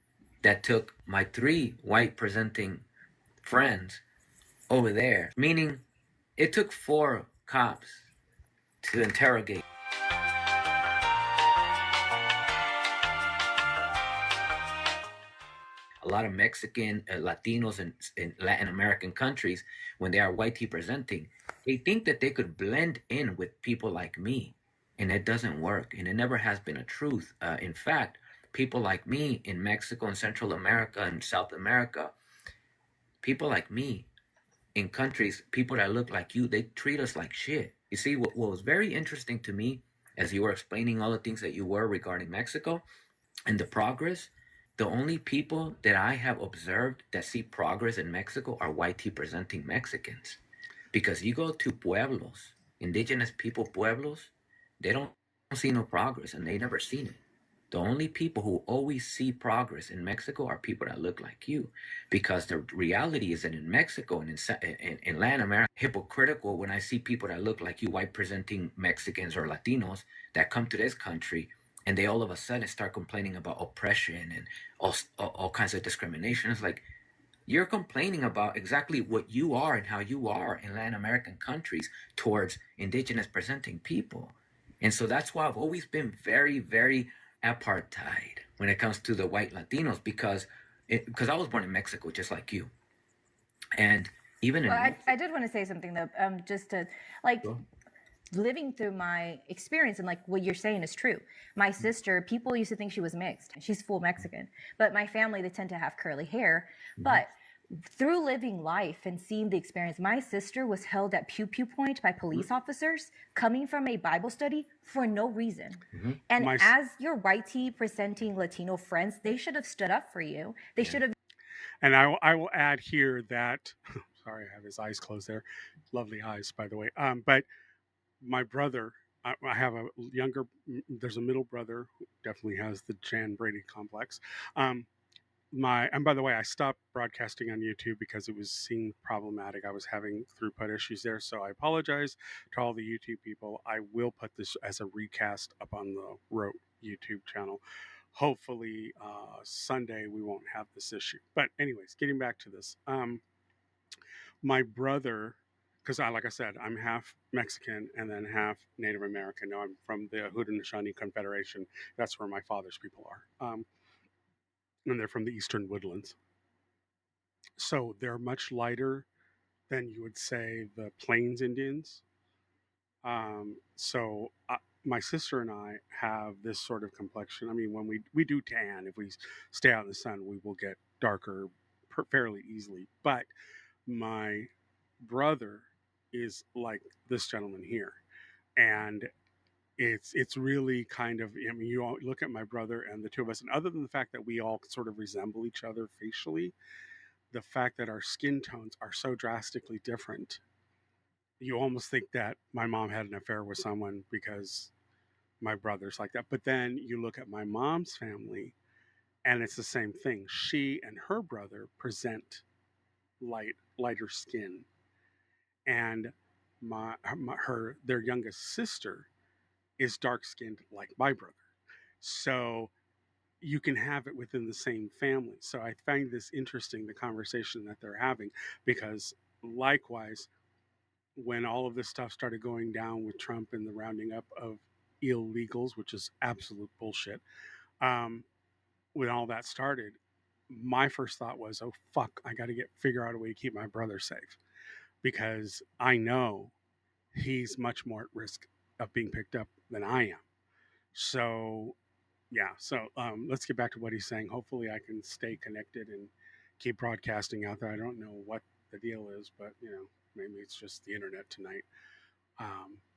that took my 3 white presenting friends over there, meaning it took 4 cops to interrogate. A lot of Mexican, Latinos, in Latin American countries, when they are white presenting, they think that they could blend in with people like me, and it doesn't work, and it never has been a truth. In fact, people like me in Mexico and Central America and South America, people like me in countries, people that look like you, they treat us like shit. You see, what was very interesting to me as you were explaining all the things that you were regarding Mexico and the progress, the only people that I have observed that see progress in Mexico are white presenting Mexicans. Because you go to pueblos, indigenous people pueblos, they don't see no progress, and they never seen it. The only people who always see progress in Mexico are people that look like you. Because the reality is that in Mexico and in Latin America, hypocritical when I see people that look like you, white presenting Mexicans or Latinos, that come to this country and they all of a sudden start complaining about oppression and all kinds of discrimination. It's like, you're complaining about exactly what you are and how you are in Latin American countries towards indigenous presenting people. And so that's why I've always been very, very apartheid when it comes to the white Latinos, because I was born in Mexico just like you. And even I did want to say something though, just to living through my experience, and like what you're saying is true. My sister, people used to think she was mixed. She's full Mexican, but my family, they tend to have curly hair. But through living life and seeing the experience, my sister was held at pew point by police officers coming from a Bible study for no reason. And as your white presenting Latino friends, they should have stood up for you. They should have. And I will add here that, sorry, I have his eyes closed there. Lovely eyes, by the way. But my brother, I have a younger, there's a middle brother who definitely has the Jan Brady complex. And by the way, I stopped broadcasting on YouTube because it was seemed problematic. I was having throughput issues there. So I apologize to all the YouTube people. I will put this as a recast up on the Rote YouTube channel. Hopefully Sunday we won't have this issue. But anyways, getting back to this. My brother, because like I said, I'm half Mexican and then half Native American. Now I'm from the Haudenosaunee Confederation. That's where my father's people are. And they're from the Eastern Woodlands. So they're much lighter than you would say the Plains Indians. So my sister and I have this sort of complexion. I mean, when we do tan, if we stay out in the sun, we will get darker fairly easily. But my brother is like this gentleman here, and it's really kind of, I mean, you all look at my brother and the two of us, and other than the fact that we all sort of resemble each other facially, the fact that our skin tones are so drastically different, you almost think that my mom had an affair with someone because my brother's like that. But then you look at my mom's family and it's the same thing. She and her brother present lighter skin, and their youngest sister is dark skinned like my brother. So you can have it within the same family. So I find this interesting, the conversation that they're having, because likewise, when all of this stuff started going down with Trump and the rounding up of illegals, which is absolute bullshit, when all that started, my first thought was, oh, fuck, I got to figure out a way to keep my brother safe, because I know he's much more at risk of being picked up than I am. So, yeah. So let's get back to what he's saying. Hopefully I can stay connected and keep broadcasting out there. I don't know what the deal is, but maybe it's just the internet tonight.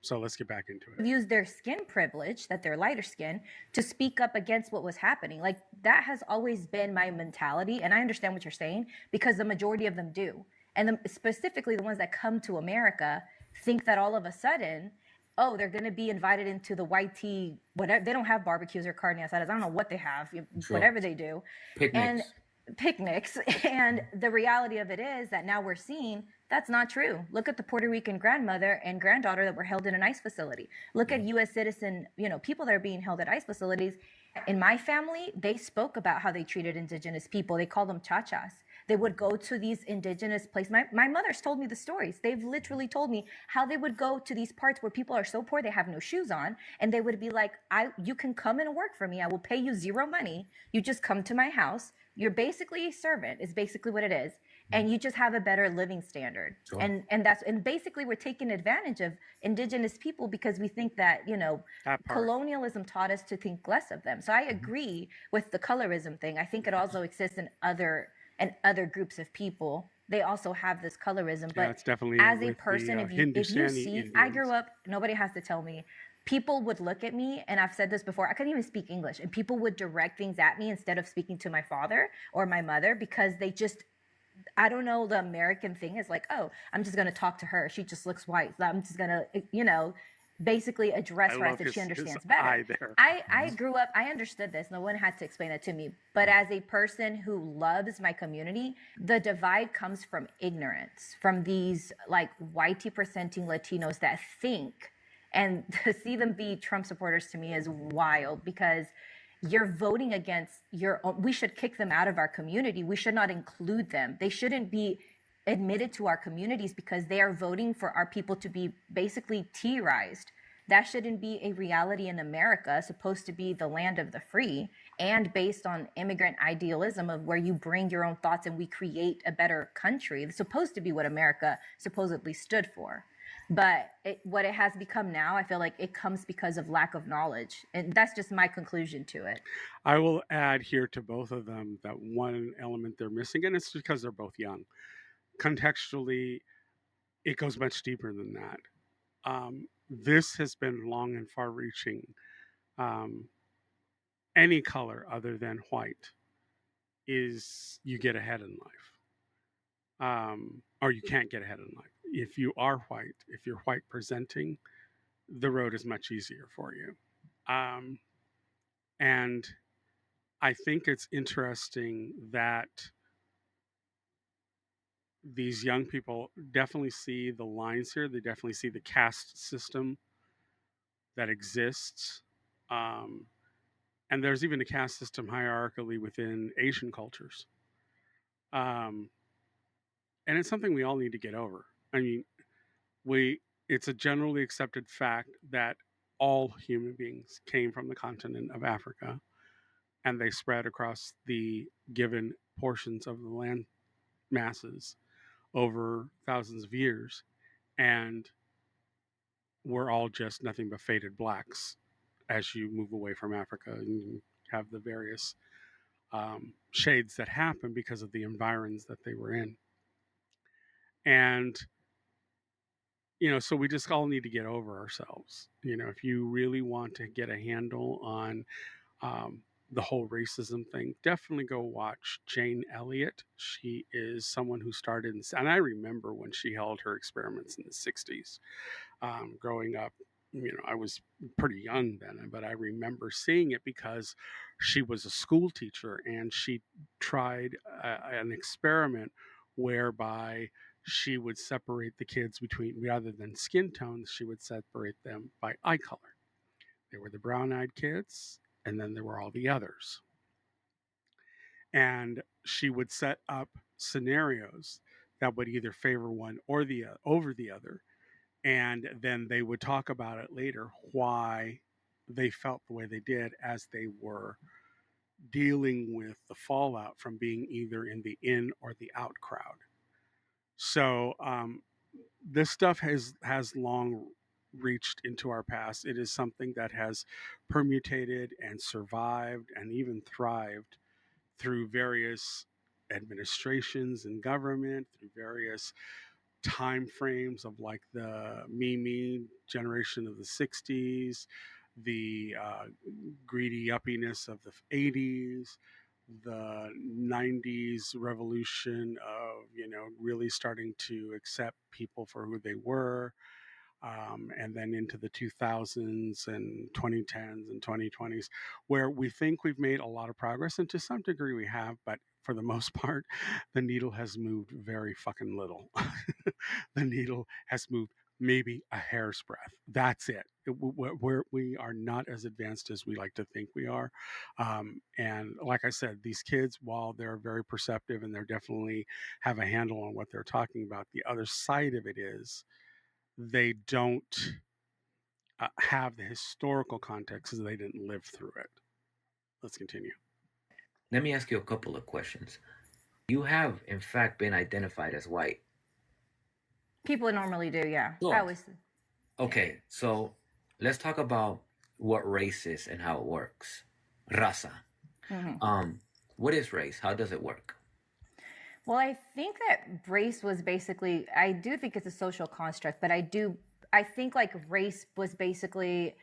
So let's get back into it. Use their skin privilege, that they're lighter skin, to speak up against what was happening. Like, that has always been my mentality, and I understand what you're saying, because the majority of them do. And specifically the ones that come to America think that all of a sudden, oh, they're going to be invited into the white tea, whatever. They don't have barbecues or carne asadas. I don't know what they have, whatever they do. Picnics. And the reality of it is that now we're seeing that's not true. Look at the Puerto Rican grandmother and granddaughter that were held in an ICE facility. Look at U.S. citizen, people that are being held at ICE facilities. In my family, they spoke about how they treated indigenous people. They called them chachas. They would go to these indigenous places. My mother's told me the stories. They've literally told me how they would go to these parts where people are so poor they have no shoes on, and they would be like, you can come and work for me. I will pay you zero money. You just come to my house. You're basically a servant, is basically what it is. And you just have a better living standard. Sure. And basically we're taking advantage of indigenous people because we think that, colonialism taught us to think less of them. So I agree with the colorism thing. I think it also exists in other groups of people. They also have this colorism. But it's definitely as a person, if you see, Indians. I grew up, nobody has to tell me. People would look at me, and I've said this before, I couldn't even speak English, and people would direct things at me instead of speaking to my father or my mother because they just, I don't know, the American thing is like, oh, I'm just going to talk to her. She just looks white. So I'm just going to, basically address her as if she understands better. I grew up, I understood this. No one had to explain it to me. But as a person who loves my community, the divide comes from ignorance, from these like whitey presenting Latinos that think, and to see them be Trump supporters to me is wild because you're voting against your own. We should kick them out of our community. We should not include them. They shouldn't be admitted to our communities because they are voting for our people to be basically terrorized. That shouldn't be a reality in America, supposed to be the land of the free and based on immigrant idealism of where you bring your own thoughts and we create a better country. It's supposed to be what America supposedly stood for. But what it has become now, I feel like it comes because of lack of knowledge. And that's just my conclusion to it. I will add here to both of them that one element they're missing, and it's because they're both young. Contextually, it goes much deeper than that. This has been long and far-reaching. Any color other than white is you get ahead in life, or you can't get ahead in life. If you are white, if you're white presenting, the road is much easier for you. And I think it's interesting that these young people definitely see the lines here. They definitely see the caste system that exists. And there's even a caste system hierarchically within Asian cultures. And it's something we all need to get over. I mean, it's a generally accepted fact that all human beings came from the continent of Africa and they spread across the given portions of the land masses over thousands of years, and we're all just nothing but faded blacks as you move away from Africa and you have the various shades that happen because of the environs that they were in. And so we just all need to get over ourselves. If you really want to get a handle on the whole racism thing, definitely go watch Jane Elliott. She is someone who started, and I remember when she held her experiments in the 60s. Growing up, I was pretty young then, but I remember seeing it because she was a school teacher and she tried an experiment whereby she would separate the kids between, rather than skin tones, she would separate them by eye color. There were the brown-eyed kids, and then there were all the others. And she would set up scenarios that would either favor one or over the other. And then they would talk about it later, why they felt the way they did as they were dealing with the fallout from being either in the in or the out crowd. So this stuff has long reached into our past. It is something that has permutated and survived and even thrived through various administrations and government, through various time frames of like the me generation of the 60s, the greedy uppiness of the 80s, the 90s revolution of, really starting to accept people for who they were, and then into the 2000s and 2010s and 2020s, where we think we've made a lot of progress, and to some degree we have, but for the most part, the needle has moved very fucking little. The needle has moved maybe a hair's breadth. That's it. We are not as advanced as we like to think we are. And like I said, these kids, while they're very perceptive and they're definitely have a handle on what they're talking about, the other side of it is they don't have the historical context because they didn't live through it. Let's continue. Let me ask you a couple of questions. You have, in fact, been identified as white. People normally do, yeah. Sure. I always. Okay, so let's talk about what race is and how it works. Raza. Mm-hmm. What is race? How does it work? Well, I think that race was basically, I do think it's a social construct, but I think like race was basically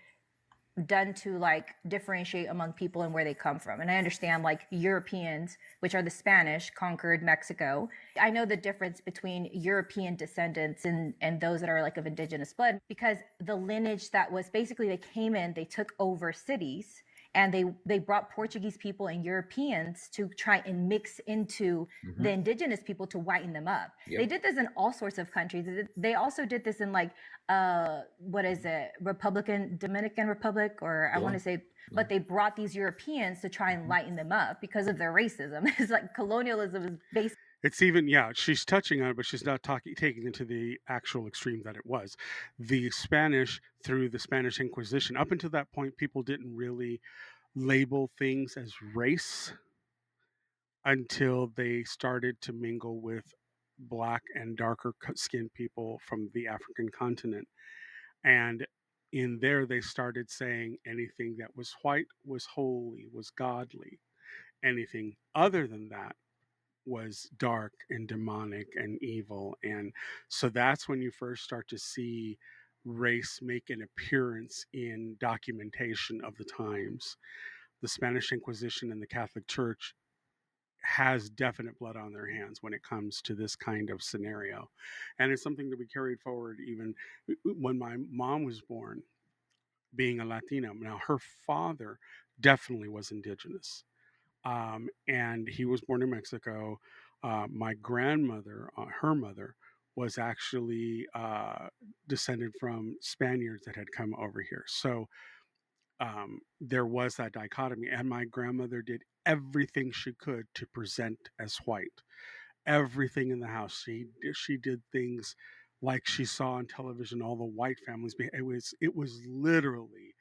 done to like differentiate among people and where they come from. And I understand like Europeans, which are the Spanish, conquered Mexico. I know the difference between European descendants and those that are like of indigenous blood, because the lineage that was basically, they came in, they took over cities, and they brought Portuguese people and Europeans to try and mix into the indigenous people to whiten them up. Yep. They did this in all sorts of countries. They also did this in like, what is it, Dominican Republic, or I want to say, but they brought these Europeans to try and lighten them up because of their racism. It's like colonialism is based. It's even, she's touching on it, but she's not taking it to the actual extreme that it was. The Spanish, through the Spanish Inquisition, up until that point, people didn't really label things as race until they started to mingle with black and darker skinned people from the African continent. And in there, they started saying anything that was white was holy, was godly. Anything other than that was dark and demonic and evil. And so that's when you first start to see race make an appearance in documentation of the times. The Spanish Inquisition and the Catholic Church has definite blood on their hands when it comes to this kind of scenario. And it's something that we carried forward even when my mom was born, being a Latino. Now, her father definitely was indigenous. And he was born in Mexico. My grandmother, her mother, was actually descended from Spaniards that had come over here. So there was that dichotomy. And my grandmother did everything she could to present as white. Everything in the house. She did things like she saw on television, all the white families. It was literally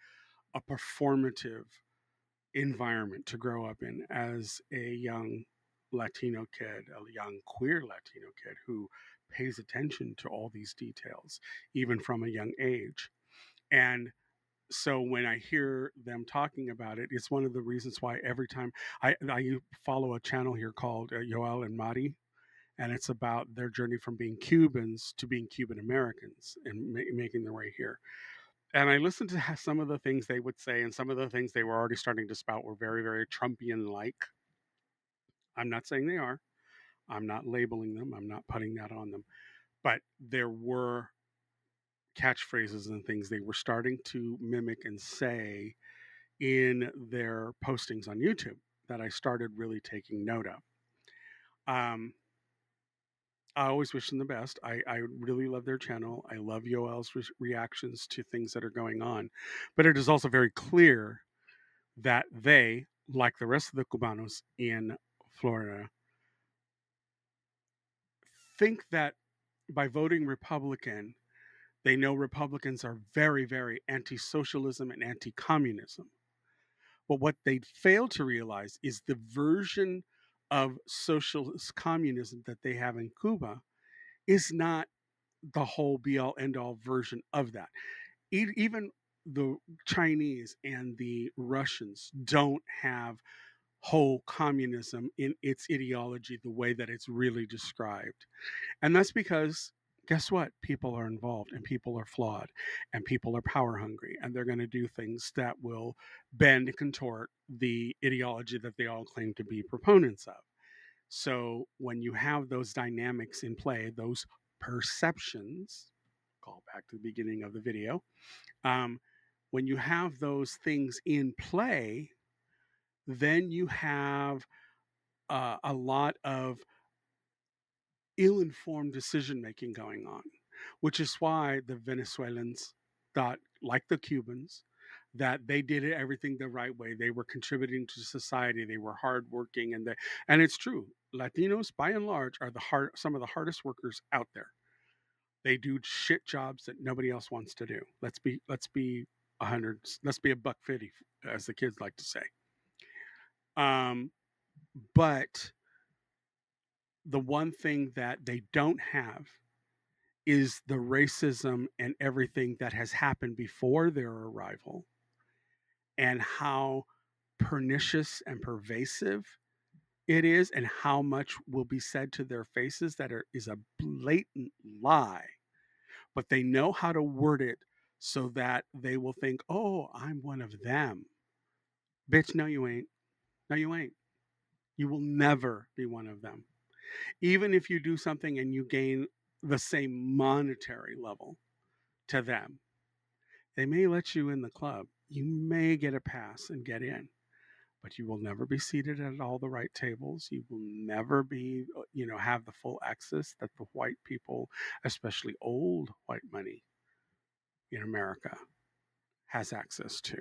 a performative environment to grow up in as a young Latino kid, a young queer Latino kid who pays attention to all these details, even from a young age. And so when I hear them talking about it, it's one of the reasons why every time I follow a channel here called Etoile and Mari, and it's about their journey from being Cubans to being Cuban Americans and making their way here. And I listened to some of the things they would say, and some of the things they were already starting to spout were very, very Trumpian-like. I'm not saying they are. I'm not labeling them. I'm not putting that on them. But there were catchphrases and things they were starting to mimic and say in their postings on YouTube that I started really taking note of. I always wish them the best. I really love their channel. I love Yoel's reactions to things that are going on. But it is also very clear that they, like the rest of the Cubanos in Florida, think that by voting Republican, they know Republicans are very, very anti-socialism and anti-communism. But what they fail to realize is the version of socialist communism that they have in Cuba is not the whole be-all, end-all version of that. Even the Chinese and the Russians don't have whole communism in its ideology the way that it's really described. And that's because, guess what? People are involved and people are flawed and people are power hungry and they're going to do things that will bend and contort the ideology that they all claim to be proponents of. So when you have those dynamics in play, those perceptions, call back to the beginning of the video, um, when you have those things in play, then you have a lot of ill-informed decision making going on, which is why the Venezuelans thought, like the Cubans, that they did everything the right way. They were contributing to society. They were hardworking, and it's true. Latinos, by and large, are some of the hardest workers out there. They do shit jobs that nobody else wants to do. Let's be 100. Let's be a buck 50, as the kids like to say. But the one thing that they don't have is the racism and everything that has happened before their arrival and how pernicious and pervasive it is and how much will be said to their faces that is a blatant lie, but they know how to word it so that they will think, oh, I'm one of them. Bitch, no, you ain't. No, you ain't. You will never be one of them. Even if you do something and you gain the same monetary level to them, they may let you in the club. You may get a pass and get in, but you will never be seated at all the right tables. You will never be, have the full access that the white people, especially old white money in America, has access to.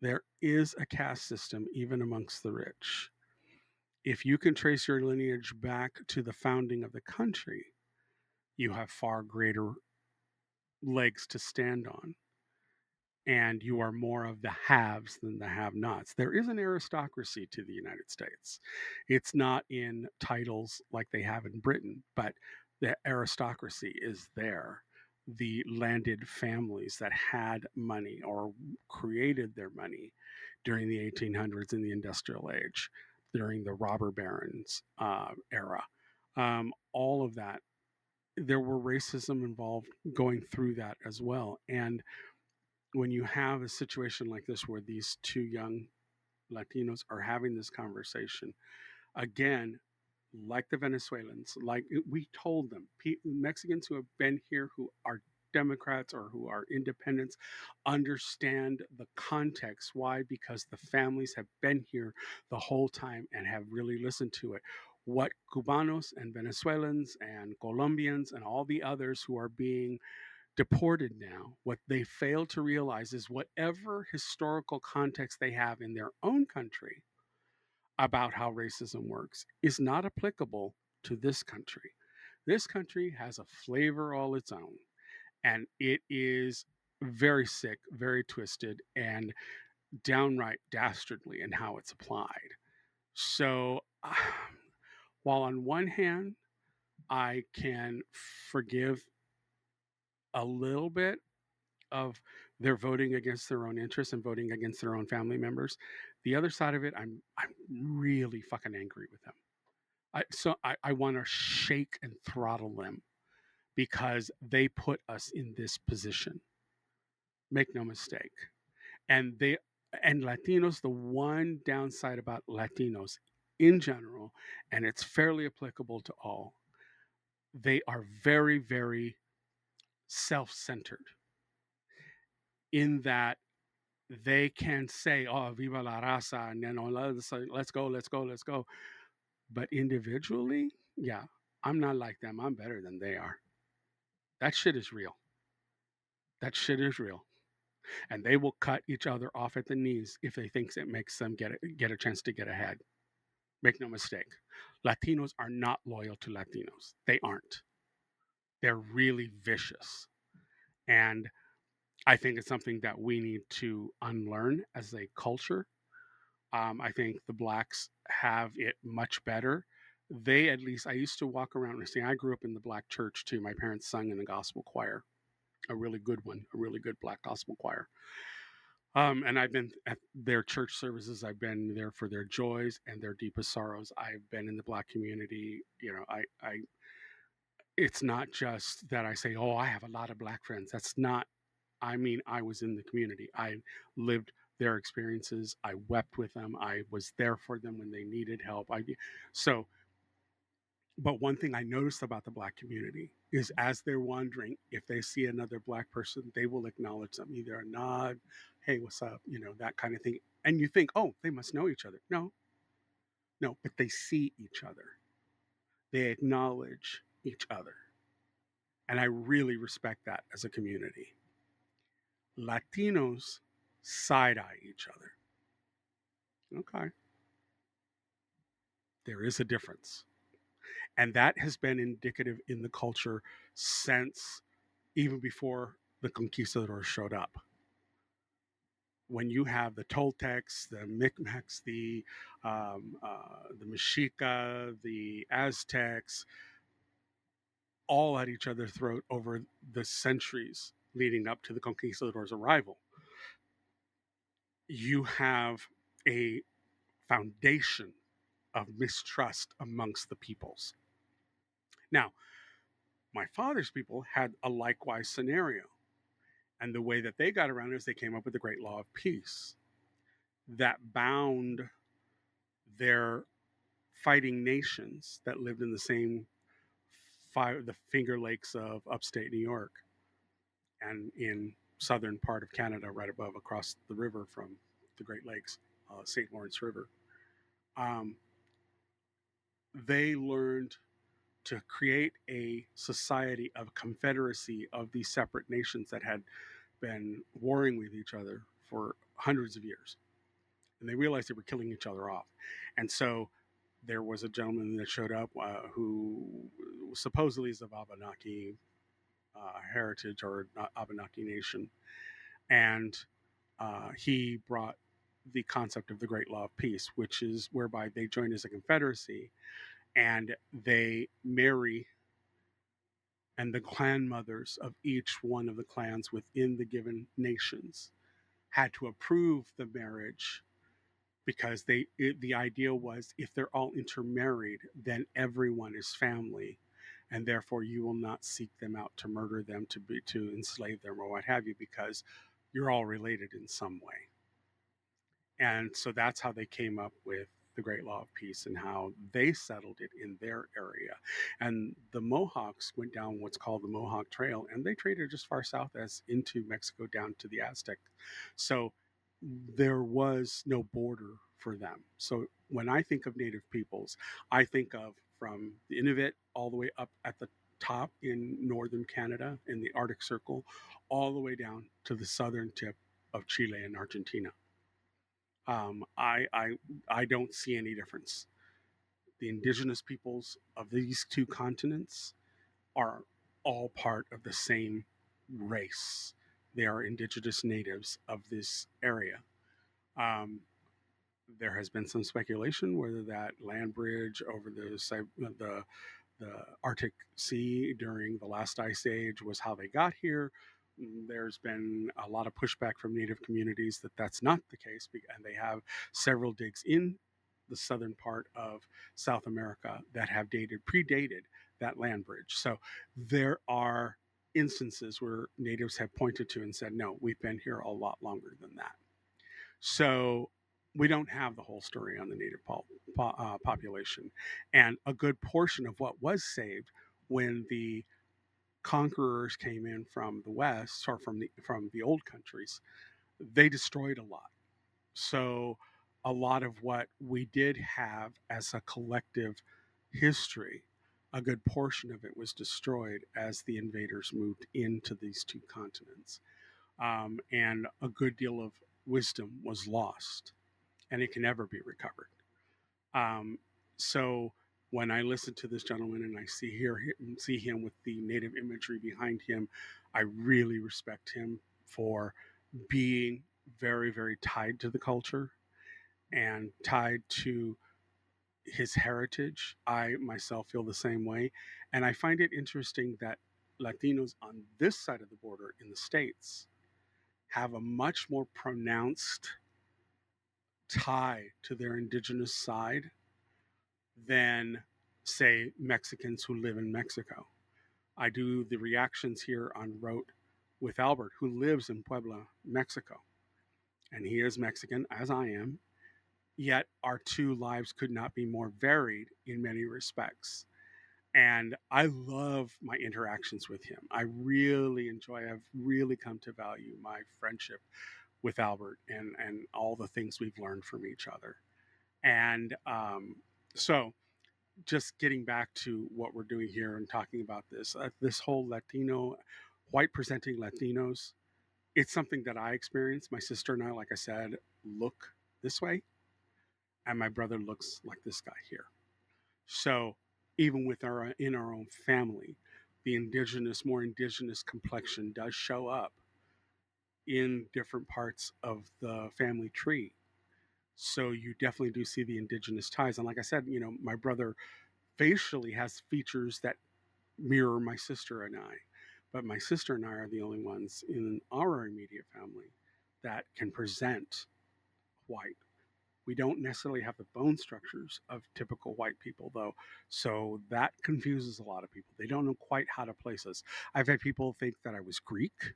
There is a caste system even amongst the rich. If you can trace your lineage back to the founding of the country, you have far greater legs to stand on. And you are more of the haves than the have nots. There is an aristocracy to the United States. It's not in titles like they have in Britain, but the aristocracy is there. The landed families that had money or created their money during the 1800s in the industrial age, during the robber barons era, all of that, there were racism involved going through that as well. And when you have a situation like this where these two young Latinos are having this conversation, again, like the Venezuelans, like we told them, Mexicans who have been here, who are Democrats or who are independents, understand the context. Why? Because the families have been here the whole time and have really listened to it. What Cubanos and Venezuelans and Colombians and all the others who are being deported now, what they fail to realize is whatever historical context they have in their own country about how racism works is not applicable to this country. This country has a flavor all its own, and it is very sick, very twisted, and downright dastardly in how it's applied. So, while on one hand, I can forgive a little bit of their voting against their own interests and voting against their own family members. The other side of it, I'm really fucking angry with them. I want to shake and throttle them because they put us in this position. Make no mistake. And Latinos, the one downside about Latinos in general, and it's fairly applicable to all, they are very, very self-centered in that they can say, "Oh, viva la raza," and then let's go, let's go, let's go. But individually, yeah, I'm not like them. I'm better than they are. That shit is real. That shit is real. And they will cut each other off at the knees if they think it makes them get a chance to get ahead. Make no mistake. Latinos are not loyal to Latinos. They aren't. They're really vicious. And I think it's something that we need to unlearn as a culture. I think the blacks have it much better. They, at least, I used to walk around and see, I grew up in the black church too. My parents sung in a gospel choir, a really good one, a really good black gospel choir. And I've been at their church services. I've been there for their joys and their deepest sorrows. I've been in the Black community. You know, it's not just that I say, oh, I have a lot of Black friends. That's not, I mean, I was in the community. I lived their experiences. I wept with them. I was there for them when they needed help. So, but one thing I noticed about the Black community is as they're wandering, if they see another Black person, they will acknowledge them, either a nod, hey, what's up, you know, that kind of thing. And you think, oh, they must know each other. No, no, but they see each other. They acknowledge each other. And I really respect that as a community. Latinos side eye each other. Okay. There is a difference. And that has been indicative in the culture since even before the conquistadors showed up. When you have the Toltecs, the Micmacs, the Mexica, the Aztecs, all at each other's throat over the centuries leading up to the conquistadors' arrival, you have a foundation of mistrust amongst the peoples. Now, my father's people had a likewise scenario. And the way that they got around it is they came up with the Great Law of Peace that bound their fighting nations that lived in the same the Finger Lakes of upstate New York and in southern part of Canada, right above across the river from the Great Lakes, St. Lawrence River. They learned to create a society of confederacy of these separate nations that had been warring with each other for hundreds of years. And they realized they were killing each other off. And so there was a gentleman that showed up who supposedly is of Abenaki heritage or Abenaki nation. And he brought the concept of the Great Law of Peace, which is whereby they join as a confederacy and they marry, and the clan mothers of each one of the clans within the given nations had to approve the marriage, because the idea was if they're all intermarried, then everyone is family, and therefore you will not seek them out to murder them, to enslave them or what have you, because you're all related in some way. And so that's how they came up with the Great Law of Peace and how they settled it in their area. And the Mohawks went down what's called the Mohawk Trail, and they traded just far south as into Mexico down to the Aztec. So there was no border for them. So when I think of Native peoples, I think of from the Inuit all the way up at the top in northern Canada in the Arctic Circle, all the way down to the southern tip of Chile and Argentina. I don't see any difference. The indigenous peoples of these two continents are all part of the same race. They are indigenous natives of this area. There has been some speculation whether that land bridge over the Arctic Sea during the last ice age was how they got here. There's been a lot of pushback from Native communities that that's not the case, and they have several digs in the southern part of South America that have predated that land bridge. So there are instances where natives have pointed to and said, no, we've been here a lot longer than that. So we don't have the whole story on the native population. And a good portion of what was saved when the conquerors came in from the west or from the old countries, they destroyed a lot. So a lot of what we did have as a collective history, a good portion of it was destroyed as the invaders moved into these two continents. And a good deal of wisdom was lost, and it can never be recovered. So when I listen to this gentleman and I see him with the native imagery behind him, I really respect him for being very, very tied to the culture and tied to his heritage. I myself feel the same way. And I find it interesting that Latinos on this side of the border in the States have a much more pronounced tie to their indigenous side than, say, Mexicans who live in Mexico. I do the reactions here on Rote with Albert, who lives in Puebla, Mexico. And he is Mexican, as I am. Yet our two lives could not be more varied in many respects. And I love my interactions with him. I really enjoy, I've really come to value my friendship with Albert and all the things we've learned from each other. And so just getting back to what we're doing here and talking about this whole Latino, white presenting Latinos, it's something that I experience. My sister and I, like I said, look this way, and my brother looks like this guy here. So even with in our own family, the more indigenous complexion does show up in different parts of the family tree. So you definitely do see the indigenous ties. And like I said, my brother facially has features that mirror my sister and I. But my sister and I are the only ones in our immediate family that can present white. We don't necessarily have the bone structures of typical white people, though. So that confuses a lot of people. They don't know quite how to place us. I've had people think that I was Greek.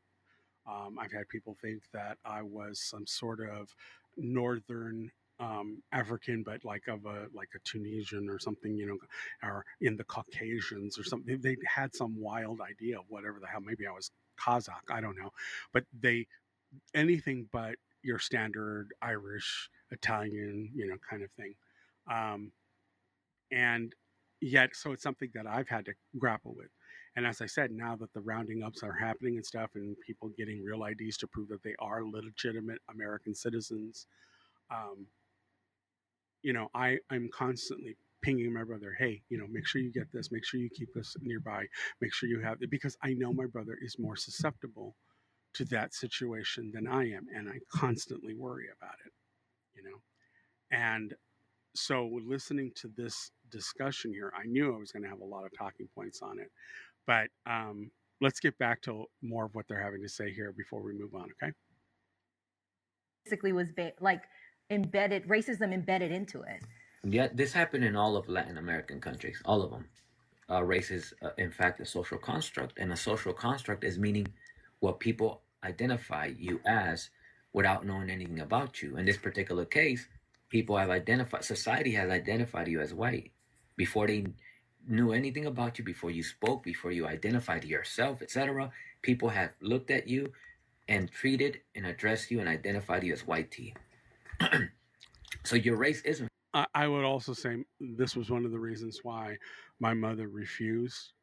I've had people think that I was some sort of northern African, but like a Tunisian or something, or in the Caucasians or something. They had some wild idea of whatever the hell. Maybe I was Kazakh. I don't know, but anything but your standard Irish, Italian, kind of thing. And yet, so it's something that I've had to grapple with. And as I said, now that the rounding ups are happening and stuff, and people getting real IDs to prove that they are legitimate American citizens, I'm constantly pinging my brother, hey, make sure you get this, make sure you keep this nearby, make sure you have it, because I know my brother is more susceptible to that situation than I am, and I constantly worry about it, And so listening to this discussion here, I knew I was going to have a lot of talking points on it, but let's get back to more of what they're having to say here before we move on, okay? Basically was embedded, racism embedded into it. Yeah, this happened in all of Latin American countries, all of them. Race is, in fact, a social construct, and a social construct is meaning what people identify you as without knowing anything about you. In this particular case, society has identified you as white before they knew anything about you, before you spoke, before you identified yourself, etc. People have looked at you and treated and addressed you and identified you as white tea. So your race isn't. I would also say this was one of the reasons why my mother refused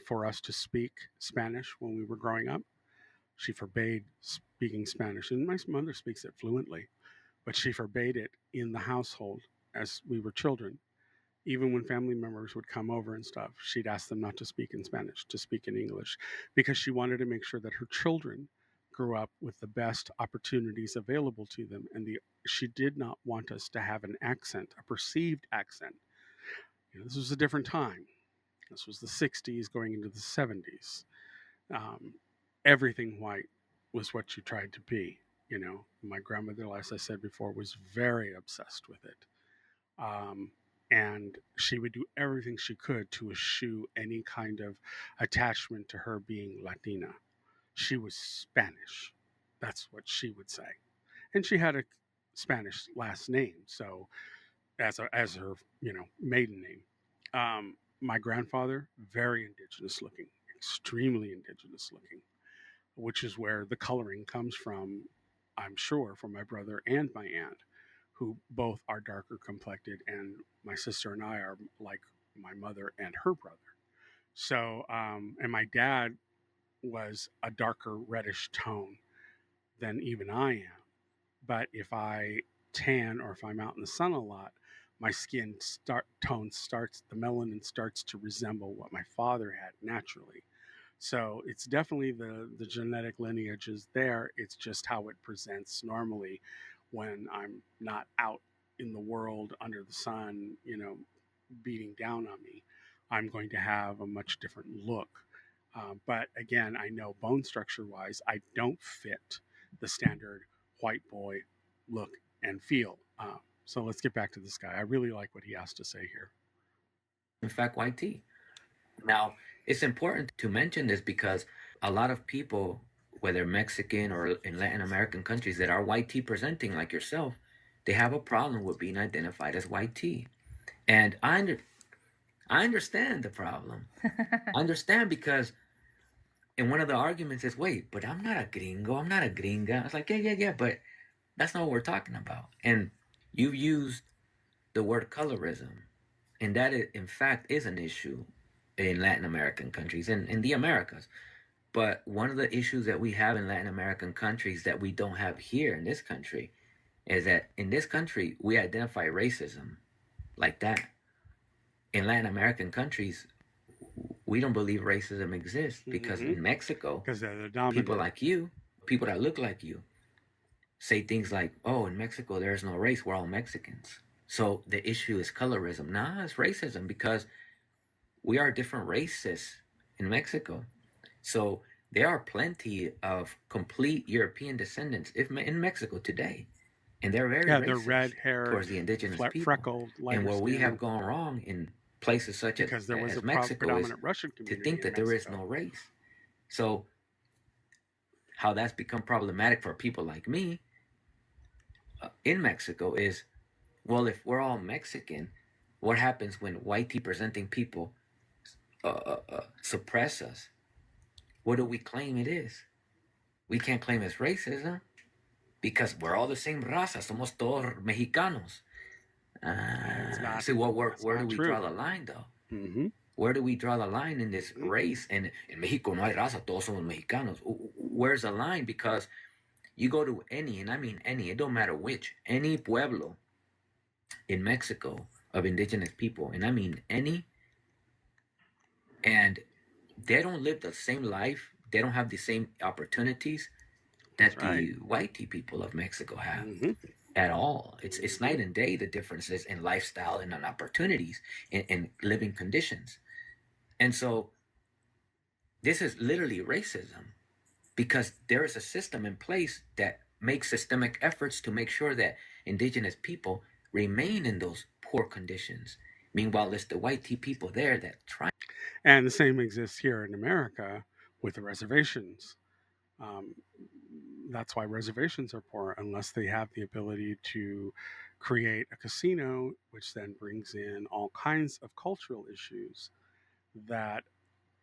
for us to speak Spanish when we were growing up. She forbade speaking Spanish, and my mother speaks it fluently, but she forbade it in the household as we were children. Even when family members would come over and stuff, she'd ask them not to speak in Spanish, to speak in English, because she wanted to make sure that her children grew up with the best opportunities available to them. And she did not want us to have an accent, a perceived accent. This was a different time. This was the 60s going into the 70s. Everything white was what you tried to be. My grandmother, as I said before, was very obsessed with it. And she would do everything she could to eschew any kind of attachment to her being Latina. She was Spanish. That's what she would say. And she had a Spanish last name, so as her maiden name. My grandfather, very indigenous looking, extremely indigenous looking, which is where the coloring comes from, I'm sure, from my brother and my aunt, who both are darker complected, and my sister and I are like my mother and her brother. So, and my dad was a darker reddish tone than even I am. But if I tan or if I'm out in the sun a lot, my skin tone starts, the melanin starts to resemble what my father had naturally. So it's definitely the genetic lineage is there. It's just how it presents normally when I'm not out in the world under the sun, beating down on me. I'm going to have a much different look. But again, I know bone structure wise, I don't fit the standard white boy look and feel. So let's get back to this guy. I really like what he has to say here. In fact, white tea. Now, it's important to mention this because a lot of people, whether Mexican or in Latin American countries that are white tea presenting like yourself, they have a problem with being identified as white tea. And I understand the problem. I understand because, and one of the arguments is, wait, but I'm not a gringo. I'm not a gringa. It's like, yeah, but that's not what we're talking about. And you've used the word colorism, and that, in fact, is an issue in Latin American countries and in the Americas. But one of the issues that we have in Latin American countries that we don't have here in this country is that in this country, we identify racism like that. In Latin American countries, we don't believe racism exists because in Mexico, people like you, people that look like you, say things like, oh, in Mexico, there's no race. We're all Mexicans. So the issue is colorism. Nah, it's racism because we are different races in Mexico. So there are plenty of complete European descendants in Mexico today. And they're very racist they're red hair towards the indigenous people. Freckled, and where we have gone wrong in places such as Mexico is Russian to think that there is no race. So how that's become problematic for people like me in Mexico is, well, if we're all Mexican, what happens when white tea presenting people suppress us? What do we claim it is? We can't claim it's racism because we're all the same raza. Somos todos mexicanos. So where do we draw the line, though? Where do we draw the line in this race? And in Mexico no hay raza, todos somos mexicanos. Where's the line? Because you go to any, and I mean any, it don't matter which, any pueblo in Mexico of indigenous people, and I mean any, and they don't live the same life, they don't have the same opportunities that the white tea people of Mexico have at all. It's night and day, the differences in lifestyle and in opportunities and living conditions. And so this is literally racism because there is a system in place that makes systemic efforts to make sure that indigenous people remain in those poor conditions. Meanwhile, it's the white tea people there that try. And the same exists here in America with the reservations. That's why reservations are poor, unless they have the ability to create a casino, which then brings in all kinds of cultural issues that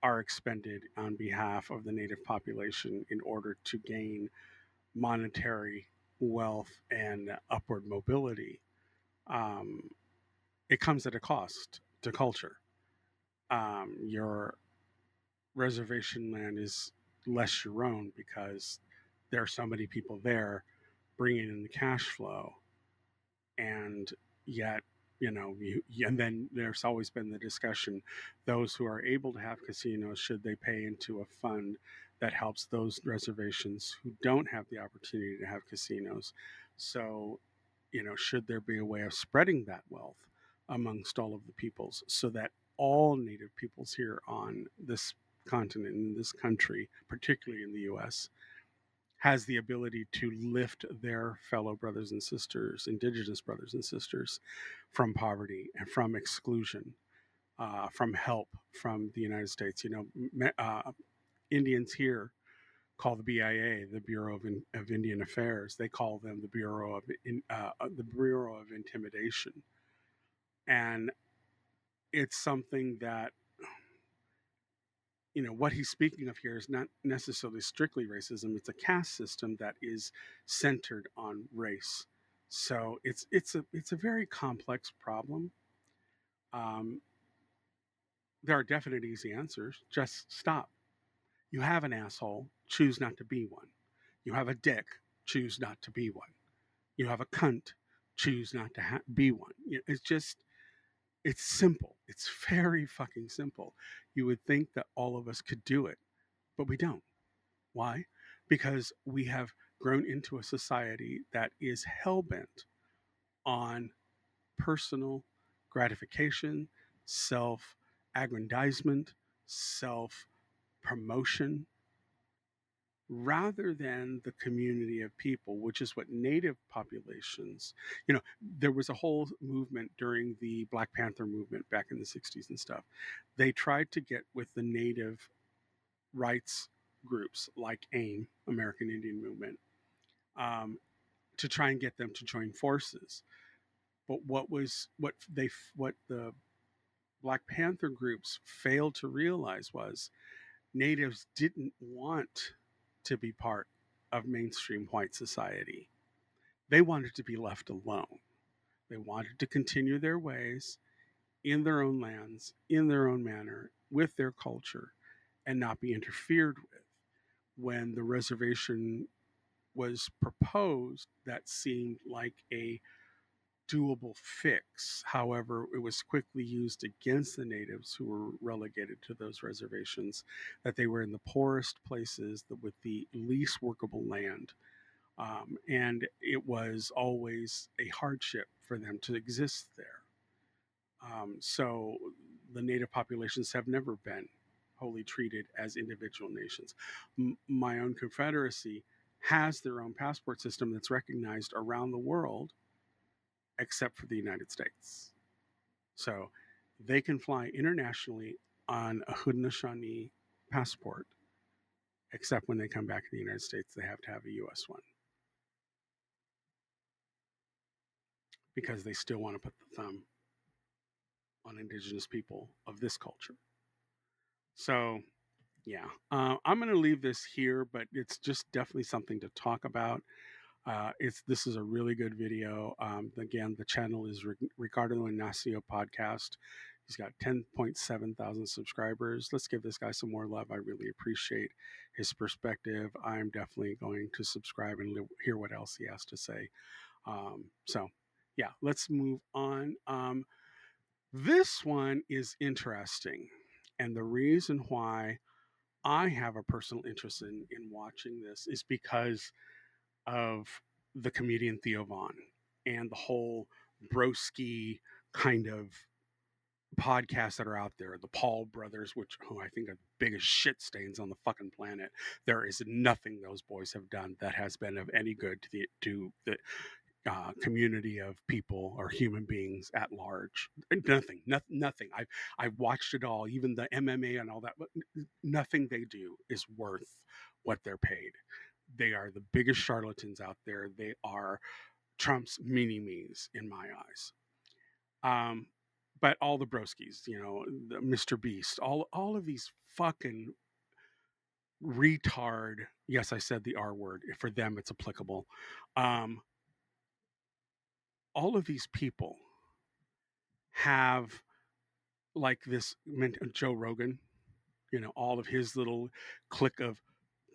are expended on behalf of the native population in order to gain monetary wealth and upward mobility. It comes at a cost to culture. Your reservation land is less your own because there are so many people there bringing in the cash flow, and yet and then there's always been the discussion, those who are able to have casinos, should they pay into a fund that helps those reservations who don't have the opportunity to have casinos? So should there be a way of spreading that wealth amongst all of the peoples so that all native peoples here on this continent, in this country, particularly in the US, has the ability to lift their fellow brothers and sisters, indigenous brothers and sisters, from poverty and from exclusion, from help from the United States. Indians here call the BIA the Bureau of Indian Affairs. They call them the Bureau of Intimidation, and it's something that what he's speaking of here is not necessarily strictly racism. It's a caste system that is centered on race. So it's a very complex problem. There are definite easy answers. Just stop. You have an asshole, choose not to be one. You have a dick, choose not to be one. You have a cunt, choose not to be one. It's simple. It's very fucking simple. You would think that all of us could do it, but we don't. Why? Because we have grown into a society that is hell-bent on personal gratification, self-aggrandizement, self-promotion, rather than the community of people, which is what native populations, there was a whole movement during the Black Panther movement back in the 60s and stuff. They tried to get with the native rights groups like AIM, American Indian Movement, to try and get them to join forces. But what the Black Panther groups failed to realize was natives didn't want to be part of mainstream white society. They wanted to be left alone. They wanted to continue their ways in their own lands, in their own manner, with their culture, and not be interfered with. When the reservation was proposed, that seemed like a doable fix. However, it was quickly used against the natives who were relegated to those reservations, that they were in the poorest places with the least workable land. And it was always a hardship for them to exist there. So the native populations have never been wholly treated as individual nations. My own confederacy has their own passport system that's recognized around the world, except for the United States. So they can fly internationally on a Haudenosaunee passport, except when they come back to the United States, they have to have a US one. Because they still want to put the thumb on indigenous people of this culture. So, yeah, I'm going to leave this here, but it's just definitely something to talk about. This is a really good video. Again, the channel is Ricardo Ignacio Podcast. He's got 10.7 thousand subscribers. Let's give this guy some more love. I really appreciate his perspective. I'm definitely going to subscribe and hear what else he has to say. So, yeah, let's move on. This one is interesting. And the reason why I have a personal interest in watching this is because of the comedian Theo Von and the whole broski kind of podcasts that are out there, the Paul brothers, who I think are the biggest shit stains on the fucking planet. There is nothing those boys have done that has been of any good to the community of people or human beings at large. Nothing. I've watched it all, even the MMA and all that, but nothing they do is worth what they're paid. They are the biggest charlatans out there. They are Trump's mini-me's in my eyes. But all the broskies, the Mr. Beast, all of these fucking retard. Yes, I said the R word. For them, it's applicable. All of these people have like this Joe Rogan, all of his little clique of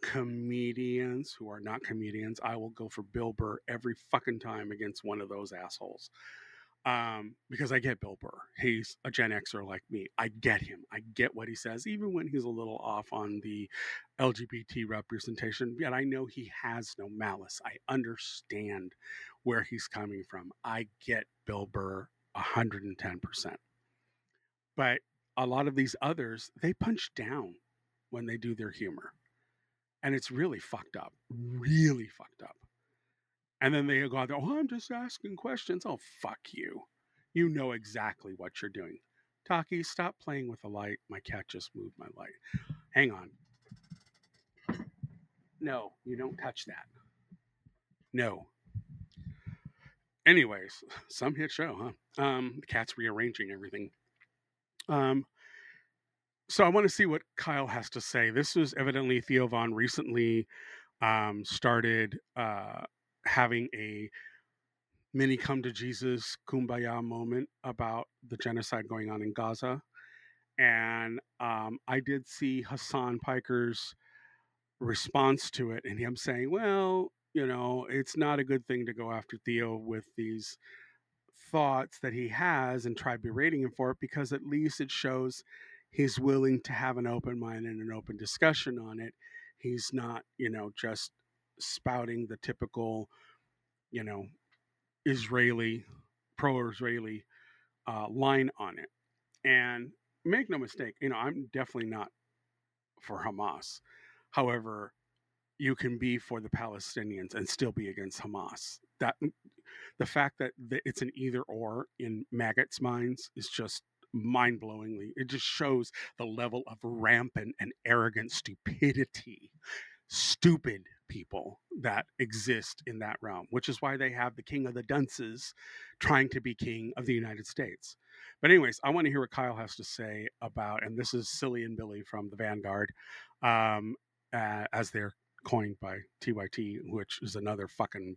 comedians who are not comedians. I will go for Bill Burr every fucking time against one of those assholes. Because I get Bill Burr. He's a Gen Xer like me. I get him. I get what he says, even when he's a little off on the LGBT representation. Yet I know he has no malice. I understand where he's coming from. I get Bill Burr 110%. But a lot of these others, they punch down when they do their humor. And it's really fucked up. Really fucked up. And then they go out there, oh, I'm just asking questions. Oh, fuck you. You know exactly what you're doing. Taki, stop playing with the light. My cat just moved my light. Hang on. No, you don't touch that. No. Anyways, some hit show, huh? The cat's rearranging everything. So I want to see what Kyle has to say. This was evidently Theo Von recently started having a mini come to Jesus kumbaya moment about the genocide going on in Gaza. And I did see Hassan Piker's response to it and him saying, well, it's not a good thing to go after Theo with these thoughts that he has and try berating him for it, because at least it shows he's willing to have an open mind and an open discussion on it. He's not, just spouting the typical, Israeli, pro-Israeli line on it. And make no mistake, I'm definitely not for Hamas. However, you can be for the Palestinians and still be against Hamas. That the fact that it's an either or in maggots' minds is just mind-blowingly. It just shows the level of rampant and arrogant stupidity, stupid people that exist in that realm, which is why they have the king of the dunces trying to be king of the United States. But anyways, I want to hear what Kyle has to say about, and this is Silly and Billy from the Vanguard, as they're coined by TYT, which is another fucking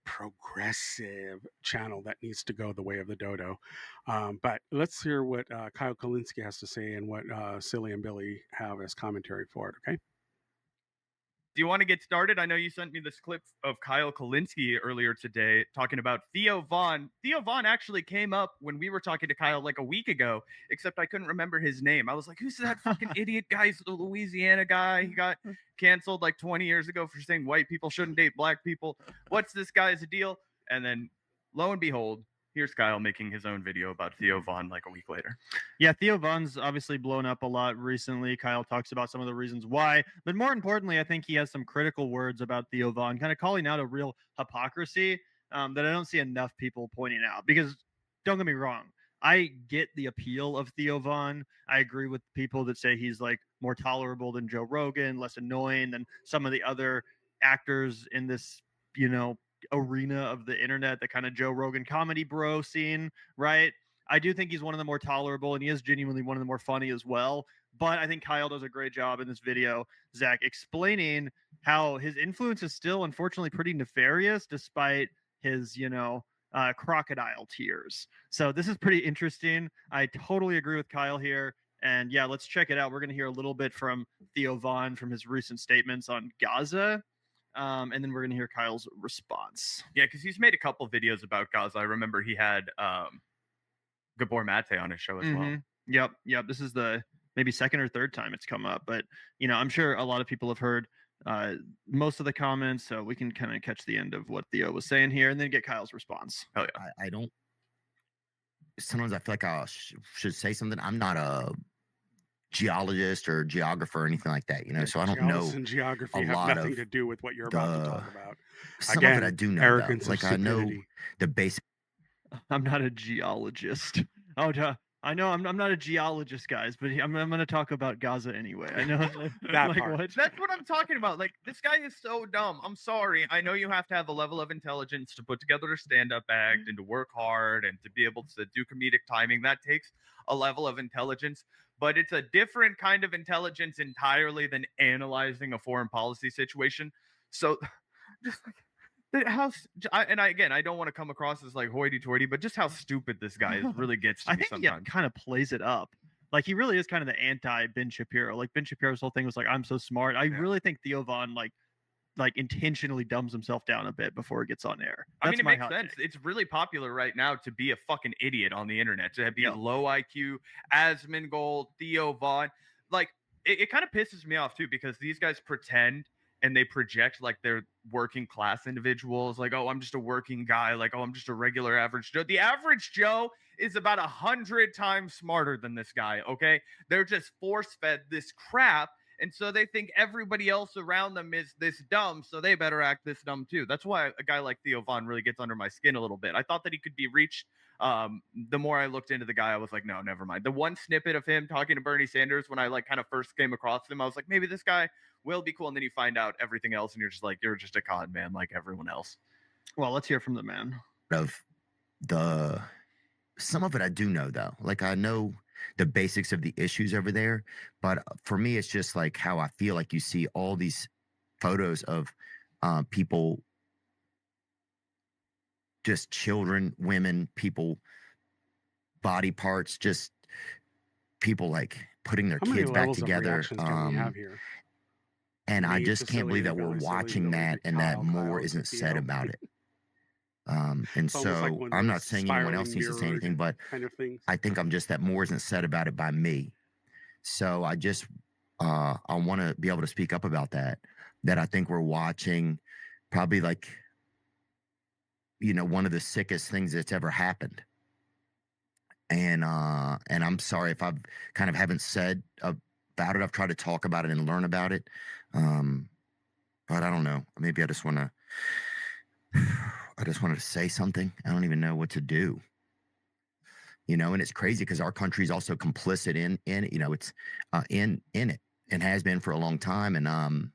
progressive channel that needs to go the way of the dodo. But let's hear what Kyle Kulinski has to say and what Silly and Billy have as commentary for it, okay? Do you want to get started? I know you sent me this clip of Kyle Kulinski earlier today talking about Theo Von. Theo Von actually came up when we were talking to Kyle like a week ago, except I couldn't remember his name. I was like, who's that fucking idiot guy? He's the Louisiana guy. He got canceled like 20 years ago for saying white people shouldn't date black people. What's this guy's deal? And then lo and behold, here's Kyle making his own video about Theo Von like a week later. Yeah, Theo Von's obviously blown up a lot recently. Kyle talks about some of the reasons why. But more importantly, I think he has some critical words about Theo Von, kind of calling out a real hypocrisy that I don't see enough people pointing out. Because don't get me wrong, I get the appeal of Theo Von. I agree with people that say he's like more tolerable than Joe Rogan, less annoying than some of the other actors in this, arena of the internet, the kind of Joe Rogan comedy bro scene, right? I do think he's one of the more tolerable, and he is genuinely one of the more funny as well. But I think Kyle does a great job in this video, Zach, explaining how his influence is still, unfortunately, pretty nefarious despite his, crocodile tears. So this is pretty interesting. I totally agree with Kyle here. And yeah, let's check it out. We're going to hear a little bit from Theo Von from his recent statements on Gaza. And then we're going to hear Kyle's response. Yeah, because he's made a couple videos about Gaza. I remember he had Gabor Mate on his show as well. Yep. This is the maybe second or third time it's come up. But, I'm sure a lot of people have heard most of the comments. So we can kind of catch the end of what Theo was saying here and then get Kyle's response. Oh, yeah. I don't. Sometimes I feel like I should say something. I'm not a geologist or geographer or anything like that, so I don't know. And geography have nothing to do with what you're about to talk about. Some of it I do know, arrogance, like I know the basic. I'm not a geologist. Oh, I know I'm not a geologist, guys, but I'm going to talk about Gaza anyway. I know that like, part. That's what I'm talking about. Like, this guy is so dumb. I'm sorry. I know you have to have a level of intelligence to put together a stand-up act and to work hard and to be able to do comedic timing. That takes a level of intelligence, but it's a different kind of intelligence entirely than analyzing a foreign policy situation. So just like I don't want to come across as like hoity-toity, but just how stupid this guy really gets to me sometimes. I think he kind of plays it up. Like, he really is kind of the anti-Ben Shapiro. Like, Ben Shapiro's whole thing was like, I'm so smart. I really think Theo Von like intentionally dumbs himself down a bit before it gets on air. It makes sense. It's really popular right now to be a fucking idiot on the internet, to be a low IQ, Asmongold, Theo Von. Like, it kind of pisses me off too, because these guys pretend and they project like they're working class individuals. Like, oh, I'm just a working guy. Like, oh, I'm just a regular average Joe. The average Joe is about 100 times smarter than this guy, okay? They're just force-fed this crap. And so they think everybody else around them is this dumb, so they better act this dumb too. That's why a guy like Theo Von really gets under my skin a little bit. I thought that he could be reached. The more I looked into the guy, I was like, no, never mind. The one snippet of him talking to Bernie Sanders when I like kind of first came across him, I was like, maybe this guy will be cool. And then you find out everything else, and you're just like, you're just a con man like everyone else. Well, let's hear from the man. Some of it I do know, though. Like, I know the basics of the issues over there, but for me, it's just like how I feel like you see all these photos of people, just children, women, people, body parts, just people like putting their kids back together. And I just can't believe that we're watching that and that more isn't said about it. And so I'm not saying anyone else needs to say anything, but I think I'm just that more isn't said about it by me. So I just, I want to be able to speak up about that I think we're watching probably like, one of the sickest things that's ever happened. And I'm sorry if I've kind of haven't said about it. I've tried to talk about it and learn about it. But I don't know. Maybe I just want to. I just wanted to say something. I don't even know what to do. And it's crazy because our country is also complicit in it. It's in it and has been for a long time. And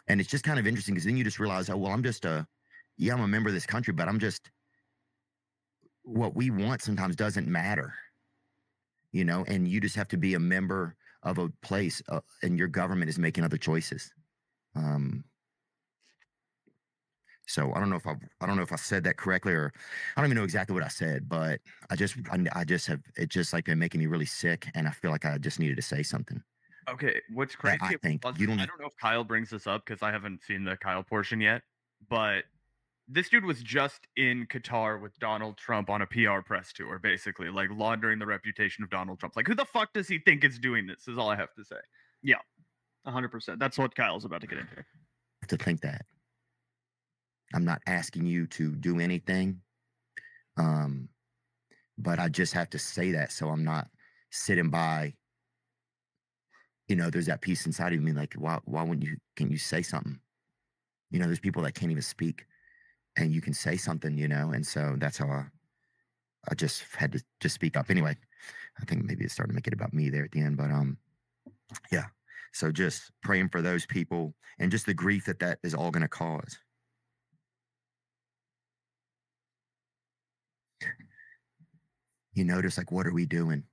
it's just kind of interesting because then you just realize, oh well, I'm a member of this country, but I'm just what we want sometimes doesn't matter. And you just have to be a member of a place, and your government is making other choices. So I don't know if I said that correctly, or I don't even know exactly what I said, but I just have it just like been making me really sick, and I feel like I just needed to say something. Okay, what's crazy? I think I don't know if Kyle brings this up because I haven't seen the Kyle portion yet, but this dude was just in Qatar with Donald Trump on a PR press tour, basically, like laundering the reputation of Donald Trump. Like, who the fuck does he think is doing this? Is all I have to say. Yeah, 100%. That's what Kyle's about to get into. To think that. I'm not asking you to do anything, but I just have to say that so I'm not sitting by. There's that piece inside of me, like, why wouldn't you? Can you say something? There's people that can't even speak, and you can say something, and so that's how I just had to just speak up. Anyway, I think maybe it's starting to make it about me there at the end, but yeah. So just praying for those people and just the grief that is all going to cause. Just like, what are we doing?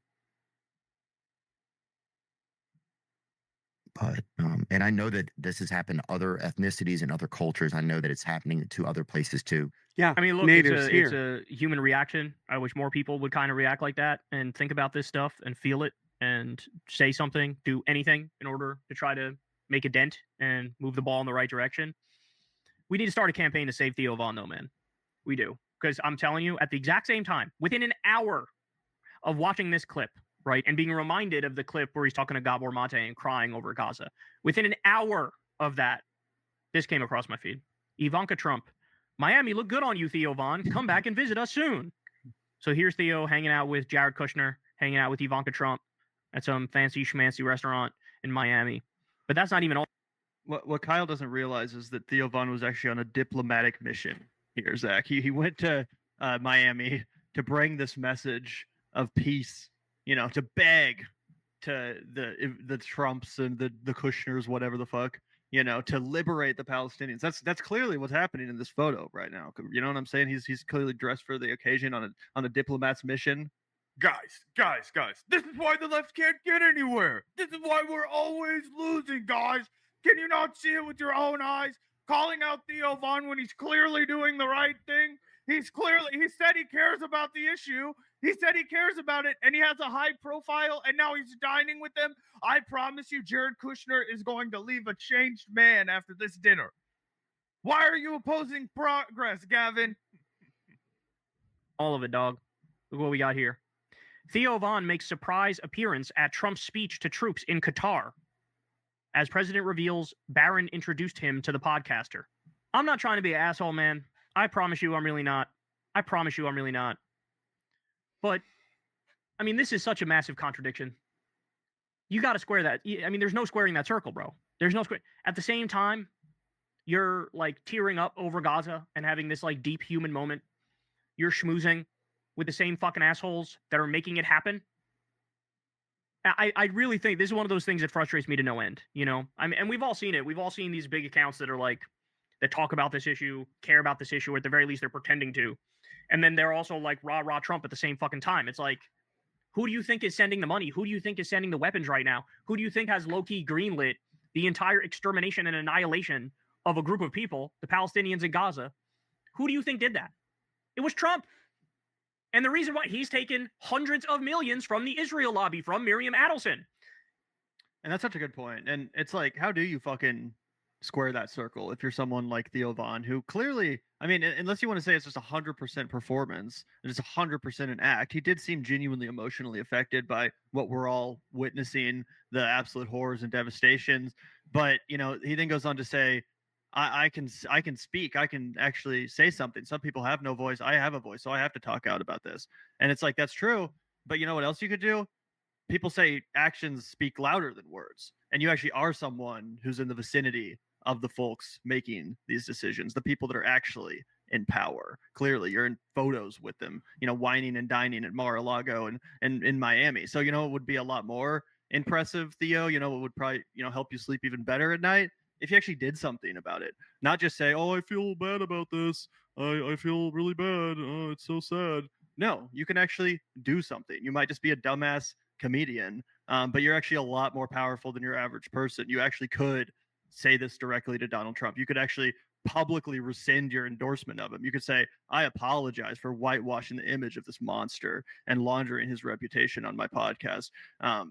But and I know that this has happened to other ethnicities and other cultures. I know that it's happening to other places too. Yeah, I mean, look, natives it's a human reaction. I wish more people would kind of react like that and think about this stuff and feel it and say something, do anything in order to try to make a dent and move the ball in the right direction. We need to start a campaign to save Theo Von, though, man. We do. Because I'm telling you, at the exact same time, within an hour of watching this clip, right, and being reminded of the clip where he's talking to Gabor Mate and crying over Gaza, within an hour of that, this came across my feed. Ivanka Trump, Miami, look good on you, Theo Von. Come back and visit us soon. So here's Theo hanging out with Jared Kushner, hanging out with Ivanka Trump at some fancy schmancy restaurant in Miami. But that's not even all. What Kyle doesn't realize is that Theo Von was actually on a diplomatic mission here, Zach. He went to Miami to bring this message of peace, to beg to the Trumps and the Kushners, whatever the fuck, to liberate the Palestinians. That's clearly what's happening in this photo right now. You know what I'm saying? He's clearly dressed for the occasion on a diplomat's mission. Guys, this is why the left can't get anywhere. This is why we're always losing, guys. Can you not see it with your own eyes? Calling out Theo Von when he's clearly doing the right thing. He said he cares about the issue. He said he cares about it, and he has a high profile, and now he's dining with them. I promise you, Jared Kushner is going to leave a changed man after this dinner. Why are you opposing progress, Gavin? All of it, dog. Look what we got here. Theo Von makes surprise appearance at Trump's speech to troops in Qatar. As president reveals, Barron introduced him to the podcaster. I'm not trying to be an asshole, man. I promise you I'm really not. I promise you I'm really not. But, I mean, this is such a massive contradiction. You got to square that. I mean, there's no squaring that circle, bro. There's no square. At the same time, you're, like, tearing up over Gaza and having this, like, deep human moment. You're schmoozing with the same fucking assholes that are making it happen. I really think this is one of those things that frustrates me to no end, I mean, and we've all seen it. We've all seen these big accounts that are like, that talk about this issue, care about this issue, or at the very least they're pretending to. And then they're also like rah Trump at the same fucking time. It's like, who do you think is sending the money? Who do you think is sending the weapons right now? Who do you think has low-key greenlit the entire extermination and annihilation of a group of people, the Palestinians in Gaza? Who do you think did that? It was Trump. And the reason why he's taken hundreds of millions from the Israel lobby, from Miriam Adelson. And that's such a good point. And it's like, how do you fucking square that circle if you're someone like Theo Von, who clearly, I mean, unless you want to say it's just 100% performance and it's 100% an act, he did seem genuinely emotionally affected by what we're all witnessing, the absolute horrors and devastations. But, he then goes on to say, I can speak. I can actually say something. Some people have no voice. I have a voice, so I have to talk out about this. And it's like, that's true. But you know what else you could do? People say actions speak louder than words. And you actually are someone who's in the vicinity of the folks making these decisions, the people that are actually in power. Clearly, you're in photos with them, whining and dining at Mar-a-Lago and in Miami. So, it would be a lot more impressive, Theo. It would probably, help you sleep even better at night if you actually did something about it. Not just say, oh, I feel bad about this. I feel really bad. Oh, it's so sad. No, you can actually do something. You might just be a dumbass comedian, but you're actually a lot more powerful than your average person. You actually could say this directly to Donald Trump. You could actually publicly rescind your endorsement of him. You could say, I apologize for whitewashing the image of this monster and laundering his reputation on my podcast,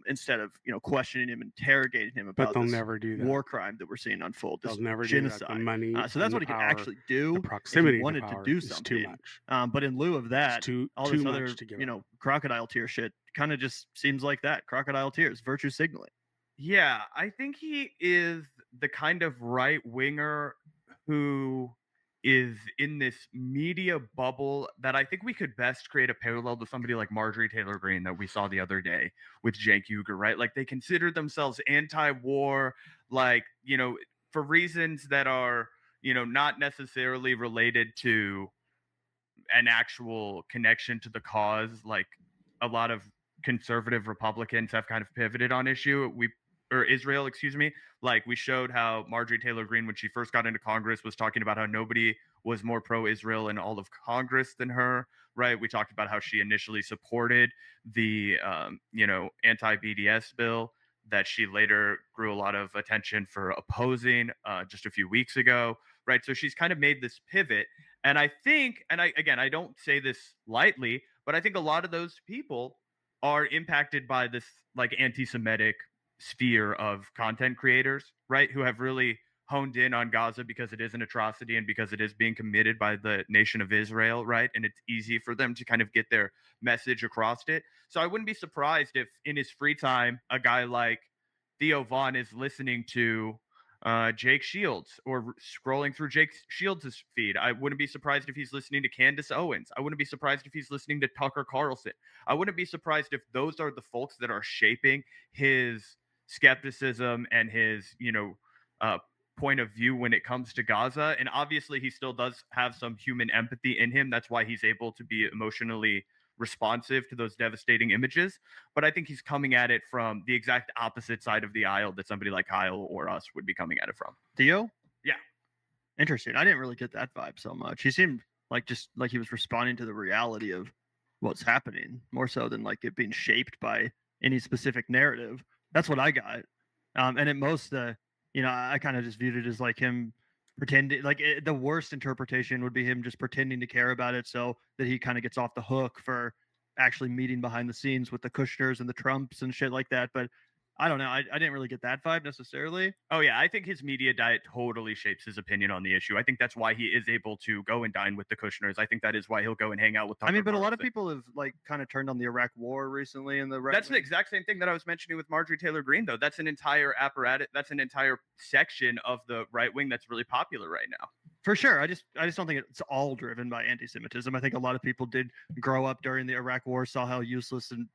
instead of, questioning him, interrogating him about they'll this never do that. war crime that we're seeing unfold, this They'll never genocide. do that. The money, so that's what he could actually do if he wanted to do something. Too much. But in lieu of that, all this other, crocodile tear shit kind of just seems like that. Crocodile tears, virtue signaling. Yeah, I think he is the kind of right winger who is in this media bubble that I think we could best create a parallel to somebody like Marjorie Taylor Greene that we saw the other day with Cenk Uygur, right? Like, they consider themselves anti-war, like, for reasons that are, not necessarily related to an actual connection to the cause. Like, a lot of conservative Republicans have kind of pivoted on Israel, like, we showed how Marjorie Taylor Greene, when she first got into Congress, was talking about how nobody was more pro-Israel in all of Congress than her, right? We talked about how she initially supported the, anti-BDS bill that she later grew a lot of attention for opposing just a few weeks ago, right? So she's kind of made this pivot. And I think, I don't say this lightly, but I think a lot of those people are impacted by this, like, anti-Semitic sphere of content creators, right, who have really honed in on Gaza because it is an atrocity and because it is being committed by the nation of Israel, right? And it's easy for them to kind of get their message across it. So I wouldn't be surprised if in his free time, a guy like Theo Von is listening to Jake Shields or scrolling through Jake Shields' feed. I wouldn't be surprised if he's listening to Candace Owens. I wouldn't be surprised if he's listening to Tucker Carlson. I wouldn't be surprised if those are the folks that are shaping his skepticism and his, point of view when it comes to Gaza. And obviously he still does have some human empathy in him. That's why he's able to be emotionally responsive to those devastating images. But I think he's coming at it from the exact opposite side of the aisle that somebody like Kyle or us would be coming at it from. Theo? Yeah. Interesting. I didn't really get that vibe so much. He seemed like he was responding to the reality of what's happening more so than like it being shaped by any specific narrative. That's what I got. And at most, I kind of just viewed it as like him pretending, like the worst interpretation would be him just pretending to care about it so that he kind of gets off the hook for actually meeting behind the scenes with the Kushners and the Trumps and shit like that. But I don't know. I didn't really get that vibe necessarily. Oh, yeah. I think his media diet totally shapes his opinion on the issue. I think that's why he is able to go and dine with the Kushners. I think that is why he'll go and hang out with Tucker but a lot of Carlson. people have like kind of turned on the Iraq war recently. And that's the exact same thing that I was mentioning with Marjorie Taylor Greene, though. That's an entire apparatus. That's an entire section of the right wing that's really popular right now. For sure. I just don't think it's all driven by anti-Semitism. I think a lot of people did grow up during the Iraq war, saw how useless and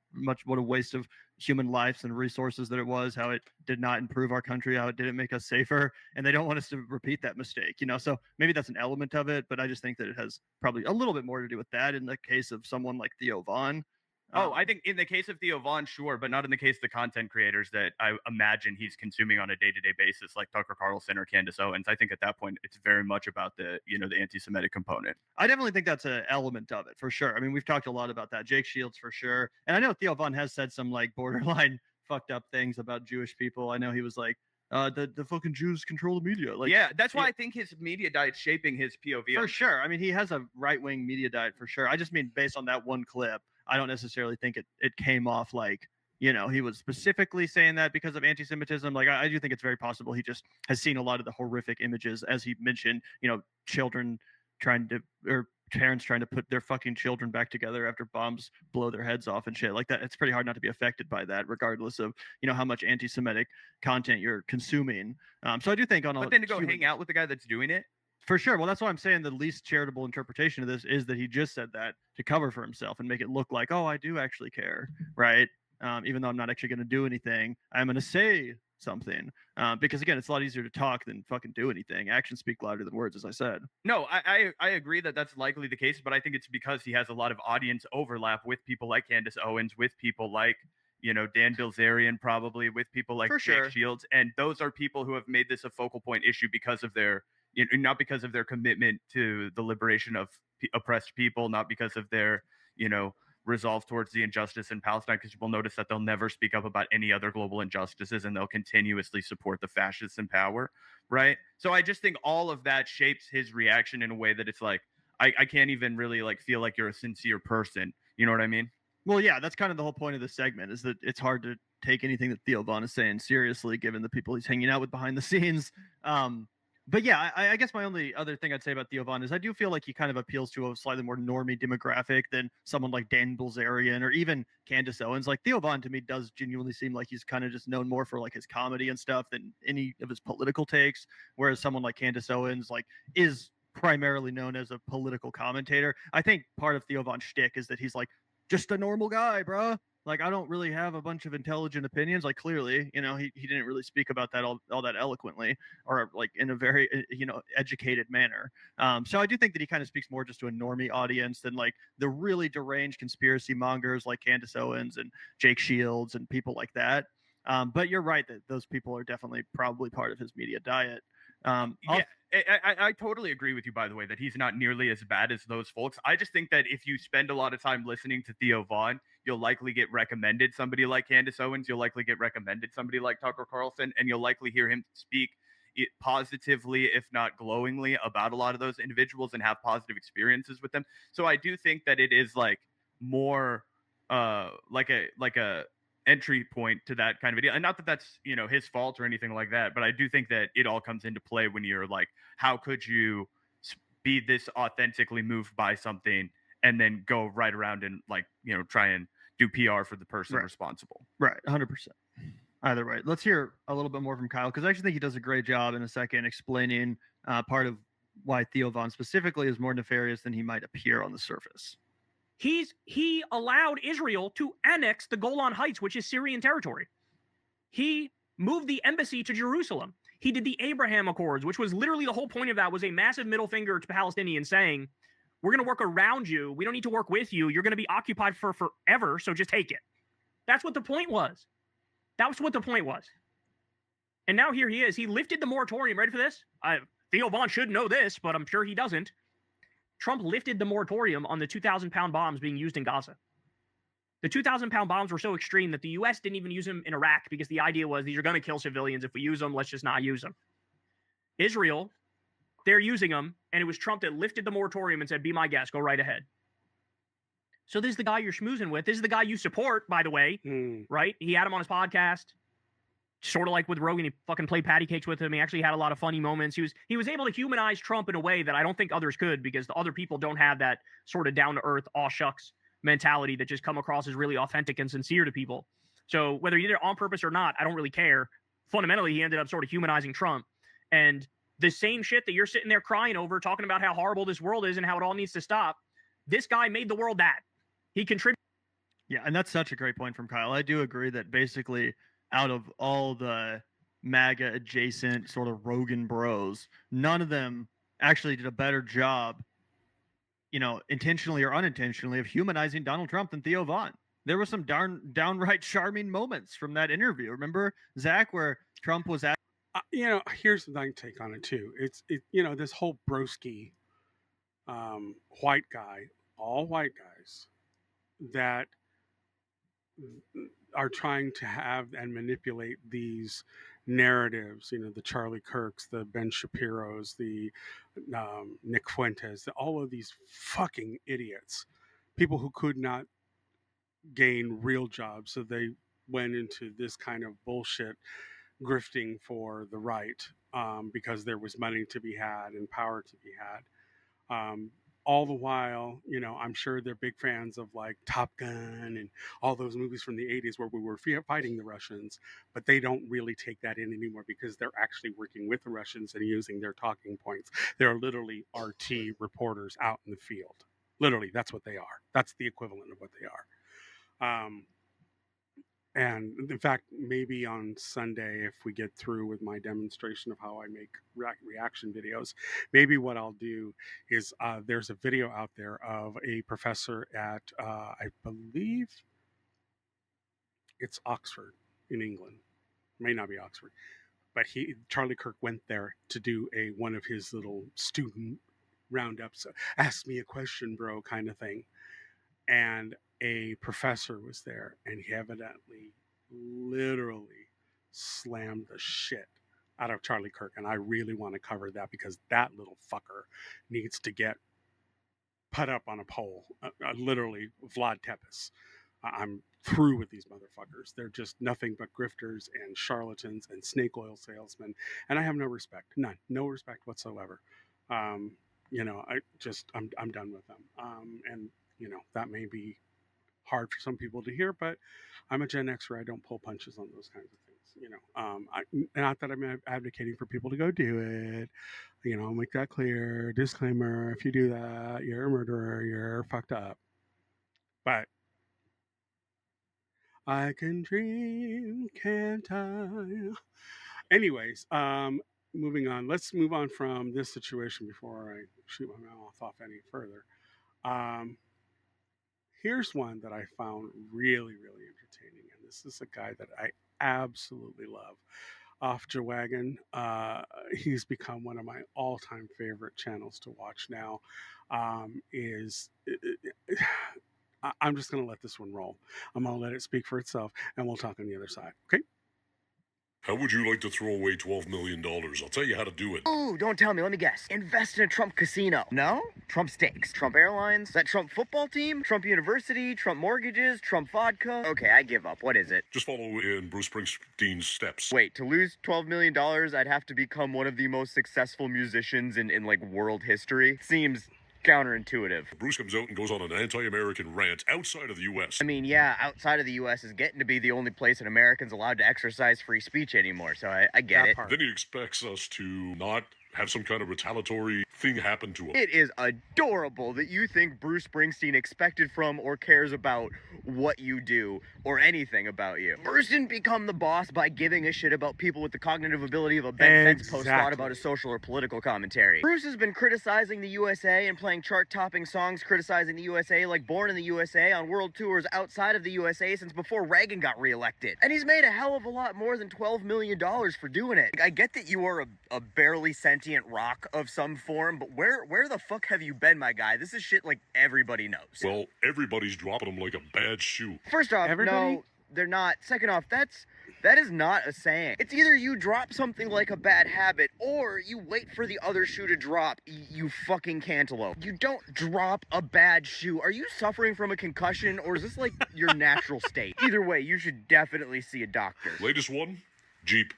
what a waste of human lives and resources that it was, how it did not improve our country, how it didn't make us safer, and they don't want us to repeat that mistake, So maybe that's an element of it, but I just think that it has probably a little bit more to do with that in the case of someone like Theo Von. I think in the case of Theo Von, sure, but not in the case of the content creators that I imagine he's consuming on a day-to-day basis, like Tucker Carlson or Candace Owens. I think at that point, it's very much about the anti-Semitic component. I definitely think that's an element of it, for sure. I mean, we've talked a lot about that. Jake Shields, for sure. And I know Theo Von has said some, like, borderline fucked up things about Jewish people. I know he was like, the fucking Jews control the media. Like, yeah, that's why I think his media diet's shaping his POV. For sure. I mean, he has a right-wing media diet, for sure. I just mean based on that one clip, I don't necessarily think it came off like, he was specifically saying that because of anti-Semitism. Like, I do think it's very possible he just has seen a lot of the horrific images, as he mentioned, children parents trying to put their fucking children back together after bombs blow their heads off and shit like that. It's pretty hard not to be affected by that, regardless of, how much anti-Semitic content you're consuming. So I do think but then to go hang out with the guy that's doing it. For sure. Well, that's why I'm saying the least charitable interpretation of this is that he just said that to cover for himself and make it look like, oh, I do actually care, right? Even though I'm not actually going to do anything, I'm going to say something. Because again, it's a lot easier to talk than fucking do anything. Actions speak louder than words, as I said. No, I agree that that's likely the case, but I think it's because he has a lot of audience overlap with people like Candace Owens, with people like, you know, Dan Bilzerian, probably with people like Jake Shields, and those are people who have made this a focal point issue because of their, you know, not because of their commitment to the liberation of oppressed people, not because of their, you know, resolve towards the injustice in Palestine, because you will notice that they'll never speak up about any other global injustices, and they'll continuously support the fascists in power, right? So I just think all of that shapes his reaction in a way that it's like, I can't even really like feel like you're a sincere person. You know what I mean? Well, yeah, that's kind of the whole point of this segment, is that it's hard to take anything that Theo Von is saying seriously, given the people he's hanging out with behind the scenes. But yeah, I guess my only other thing I'd say about Theo Von is I do feel like he kind of appeals to a slightly more normie demographic than someone like Dan Bilzerian or even Candace Owens. Like Theo Von to me does genuinely seem like he's kind of just known more for like his comedy and stuff than any of his political takes. Whereas someone like Candace Owens like is primarily known as a political commentator. I think part of Theo Von's shtick is that he's like just a normal guy, bro. Like, I don't really have a bunch of intelligent opinions. Like, clearly, you know, he didn't really speak about that all that eloquently or like in a very, you know, educated manner. So I do think that he kind of speaks more just to a normie audience than like the really deranged conspiracy mongers like Candace Owens and Jake Shields and people like that. But you're right that those people are definitely probably part of his media diet. Yeah, I totally agree with you, by the way, that he's not nearly as bad as those folks. I just think that if you spend a lot of time listening to Theo Von, you'll likely get recommended somebody like Candace Owens, you'll likely get recommended somebody like Tucker Carlson, and you'll likely hear him speak positively, if not glowingly, about a lot of those individuals and have positive experiences with them. So I do think that it is like more like a entry point to that kind of video. And not that that's, you know, his fault or anything like that, but I do think that it all comes into play when you're like, how could you be this authentically moved by something and then go right around and like, you know, try and do PR for the person responsible. Right. 100%. Either way, let's hear a little bit more from Kyle, because I actually think he does a great job in a second explaining part of why Theo Von specifically is more nefarious than he might appear on the surface. He allowed Israel to annex the Golan Heights, which is Syrian territory. He moved the embassy to Jerusalem. He did the Abraham Accords, which was literally the whole point of that was a massive middle finger to Palestinians saying, we're going to work around you. We don't need to work with you. You're going to be occupied for forever, so just take it. That's what the point was. That was what the point was. And now here he is. He lifted the moratorium. Ready for this? Theo Von should know this, but I'm sure he doesn't. Trump lifted the moratorium on the 2,000-pound bombs being used in Gaza. The 2,000-pound bombs were so extreme that the U.S. didn't even use them in Iraq because the idea was these are going to kill civilians. If we use them, let's just not use them. Israel, they're using them, and it was Trump that lifted the moratorium and said, be my guest, go right ahead. So this is the guy you're schmoozing with. This is the guy you support, by the way, right? He had him on his podcast. Sort of like with Rogan, he fucking played patty cakes with him. He actually had a lot of funny moments. He was able to humanize Trump in a way that I don't think others could, because the other people don't have that sort of down-to-earth, aw shucks mentality that just come across as really authentic and sincere to people. So whether he did it on purpose or not, I don't really care. Fundamentally, he ended up sort of humanizing Trump. And the same shit that you're sitting there crying over, talking about how horrible this world is and how it all needs to stop, this guy made the world that. He contributed. Yeah, and that's such a great point from Kyle. I do agree that basically out of all the MAGA adjacent sort of Rogan bros, none of them actually did a better job, you know, intentionally or unintentionally, of humanizing Donald Trump than Theo Von. There were some downright charming moments from that interview. Remember, Zach, where Trump was at? You know, here's my take on it too. You know, this whole broski white guy, all white guys that are trying to have and manipulate these narratives, you know, the Charlie Kirks, the Ben Shapiros, the Nick Fuentes, all of these fucking idiots, people who could not gain real jobs, so they went into this kind of bullshit grifting for the right because there was money to be had and power to be had. All the while, you know, I'm sure they're big fans of like Top Gun and all those movies from the 80s where we were fighting the Russians, but they don't really take that in anymore because they're actually working with the Russians and using their talking points. They're literally RT reporters out in the field. Literally, that's what they are. That's the equivalent of what they are. And in fact, maybe on Sunday, if we get through with my demonstration of how I make reaction videos, maybe what I'll do is there's a video out there of a professor at, I believe it's Oxford in England. May not be Oxford, but Charlie Kirk went there to do one of his little student roundups, ask me a question, bro, kind of thing. And a professor was there, and he evidently literally slammed the shit out of Charlie Kirk. And I really want to cover that because that little fucker needs to get put up on a pole. Literally, Vlad Tepes. I'm through with these motherfuckers. They're just nothing but grifters and charlatans and snake oil salesmen. And I have no respect. None. No respect whatsoever. I'm done with them. And that may be hard for some people to hear, but I'm a Gen Xer. I don't pull punches on those kinds of things. Not that I'm advocating for people to go do it. I'll make that clear. Disclaimer: if you do that, you're a murderer. You're fucked up. But I can dream, can't I? Anyways, moving on. Let's move on from this situation before I shoot my mouth off any further. Here's one that I found really, really entertaining, and this is a guy that I absolutely love. Off Jawagon, he's become one of my all-time favorite channels to watch now. I'm just going to let this one roll. I'm going to let it speak for itself, and we'll talk on the other side. Okay? How would you like to throw away $12 million? I'll tell you how to do it. Ooh, don't tell me. Let me guess. Invest in a Trump casino. No? Trump steaks. Trump Airlines? That Trump football team? Trump University? Trump mortgages? Trump vodka? Okay, I give up. What is it? Just follow in Bruce Springsteen's steps. Wait, to lose $12 million, I'd have to become one of the most successful musicians in world history? Seems counterintuitive. Bruce comes out and goes on an anti-American rant outside of the U.S. I mean, yeah, outside of the U.S. is getting to be the only place that Americans allowed to exercise free speech anymore, so I get it. Then he expects us to not have some kind of retaliatory thing happen to him. It is adorable that you think Bruce Springsteen expected from or cares about what you do or anything about you. Bruce didn't become the boss by giving a shit about people with the cognitive ability of a Ben Fence post thought about a social or political commentary. Bruce has been criticizing the USA and playing chart-topping songs criticizing the USA like Born in the USA on world tours outside of the USA since before Reagan got reelected. And he's made a hell of a lot more than $12 million for doing it. I get that you are a barely sentient rock of some form, but where the fuck have you been, my guy? This is shit like everybody knows. Well, everybody's dropping him like a bad shoe. First off, no, they're not. Second off, that is not a saying. It's either you drop something like a bad habit, or you wait for the other shoe to drop, you fucking cantaloupe. You don't drop a bad shoe. Are you suffering from a concussion, or is this like your natural state? Either way, you should definitely see a doctor. Latest one? Jeep.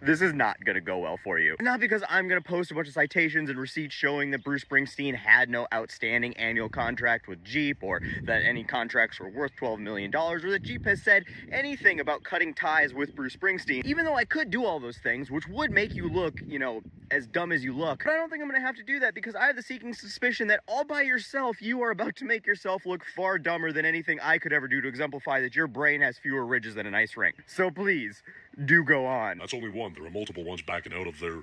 This is not going to go well for you. Not because I'm going to post a bunch of citations and receipts showing that Bruce Springsteen had no outstanding annual contract with Jeep, or that any contracts were worth $12 million, or that Jeep has said anything about cutting ties with Bruce Springsteen, even though I could do all those things, which would make you look, as dumb as you look. But I don't think I'm going to have to do that because I have the seeking suspicion that all by yourself, you are about to make yourself look far dumber than anything I could ever do to exemplify that your brain has fewer ridges than an ice rink. So please, do go on. That's only one. There are multiple ones backing out of their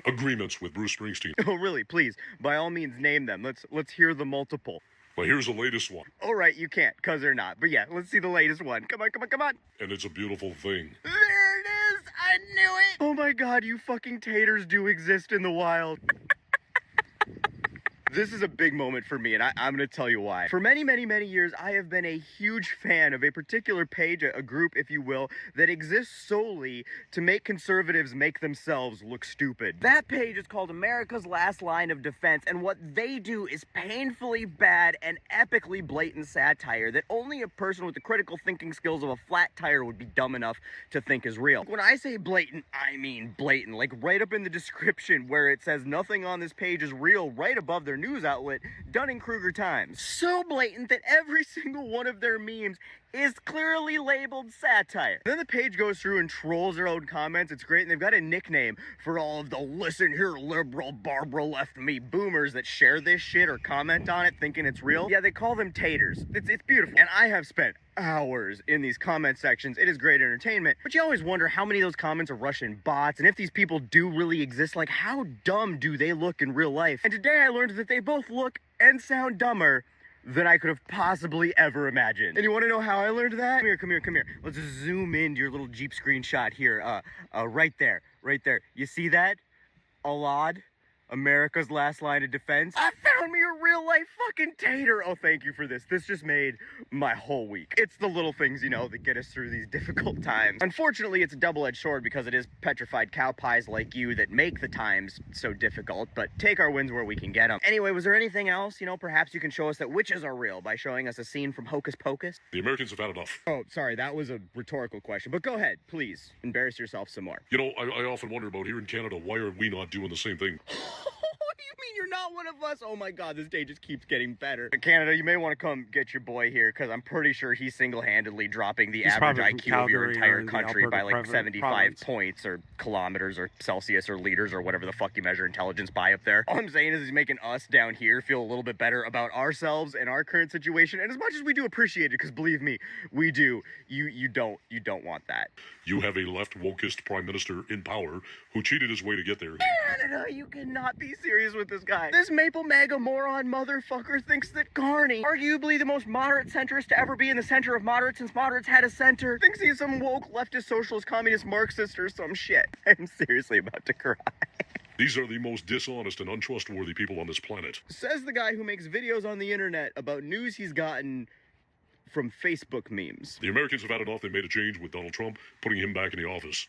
agreements with Bruce Springsteen. Oh, really? Please, by all means, name them. Let's hear the multiple. Well, here's the latest one. All right, you can't, because they're not. But yeah, let's see the latest one. Come on. And it's a beautiful thing. There it is! I knew it! Oh my god, you fucking taters do exist in the wild. This is a big moment for me, and I'm going to tell you why. For many, many, many years, I have been a huge fan of a particular page, a group, if you will, that exists solely to make conservatives make themselves look stupid. That page is called America's Last Line of Defense, and what they do is painfully bad and epically blatant satire that only a person with the critical thinking skills of a flat tire would be dumb enough to think is real. When I say blatant, I mean blatant. Like right up in the description where it says nothing on this page is real, right above their news outlet, Dunning-Kruger Times. So blatant that every single one of their memes is clearly labeled satire. Then the page goes through and trolls their own comments. It's great, and they've got a nickname for all of the listen here, liberal Barbara left me boomers that share this shit or comment on it thinking it's real. Yeah, they call them taters. It's beautiful. And I have spent hours in these comment sections. It is great entertainment, but you always wonder how many of those comments are Russian bots, and if these people do really exist, like how dumb do they look in real life? And today I learned that they both look and sound dumber than I could have possibly ever imagined. And you want to know how I learned that? Come here. Let's zoom into your little Jeep screenshot here. Right there. You see that? Alad, America's last line of defense. I found me a real life fucking tater. Oh, thank you for this. This just made my whole week. It's the little things, you know, that get us through these difficult times. Unfortunately, it's a double-edged sword because it is petrified cow pies like you that make the times so difficult, but take our wins where we can get them. Anyway, was there anything else? You know, perhaps you can show us that witches are real by showing us a scene from Hocus Pocus? The Americans have had enough. Oh, sorry, that was a rhetorical question, but go ahead, please. Embarrass yourself some more. You know, I often wonder about here in Canada, why are we not doing the same thing? You mean you're not one of us? Oh my god, this day just keeps getting better. Canada, you may want to come get your boy here, because I'm pretty sure he's single-handedly dropping the average IQ of your entire country by like 75 points or kilometers or Celsius or liters or whatever the fuck you measure intelligence by up there. All I'm saying is he's making us down here feel a little bit better about ourselves and our current situation, and as much as we do appreciate it, because believe me, we do, you don't want that. You have a left wokist prime minister in power who cheated his way to get there. Canada, you cannot be serious with this guy. This Maple MAGA moron motherfucker thinks that Carney, arguably the most moderate centrist to ever be in the center of moderates since moderates had a center, thinks he's some woke leftist socialist communist Marxist or some shit. I'm seriously about to cry. These are the most dishonest and untrustworthy people on this planet. Says the guy who makes videos on the internet about news he's gotten from Facebook memes. The Americans have had enough. They made a change with Donald Trump, putting him back in the office.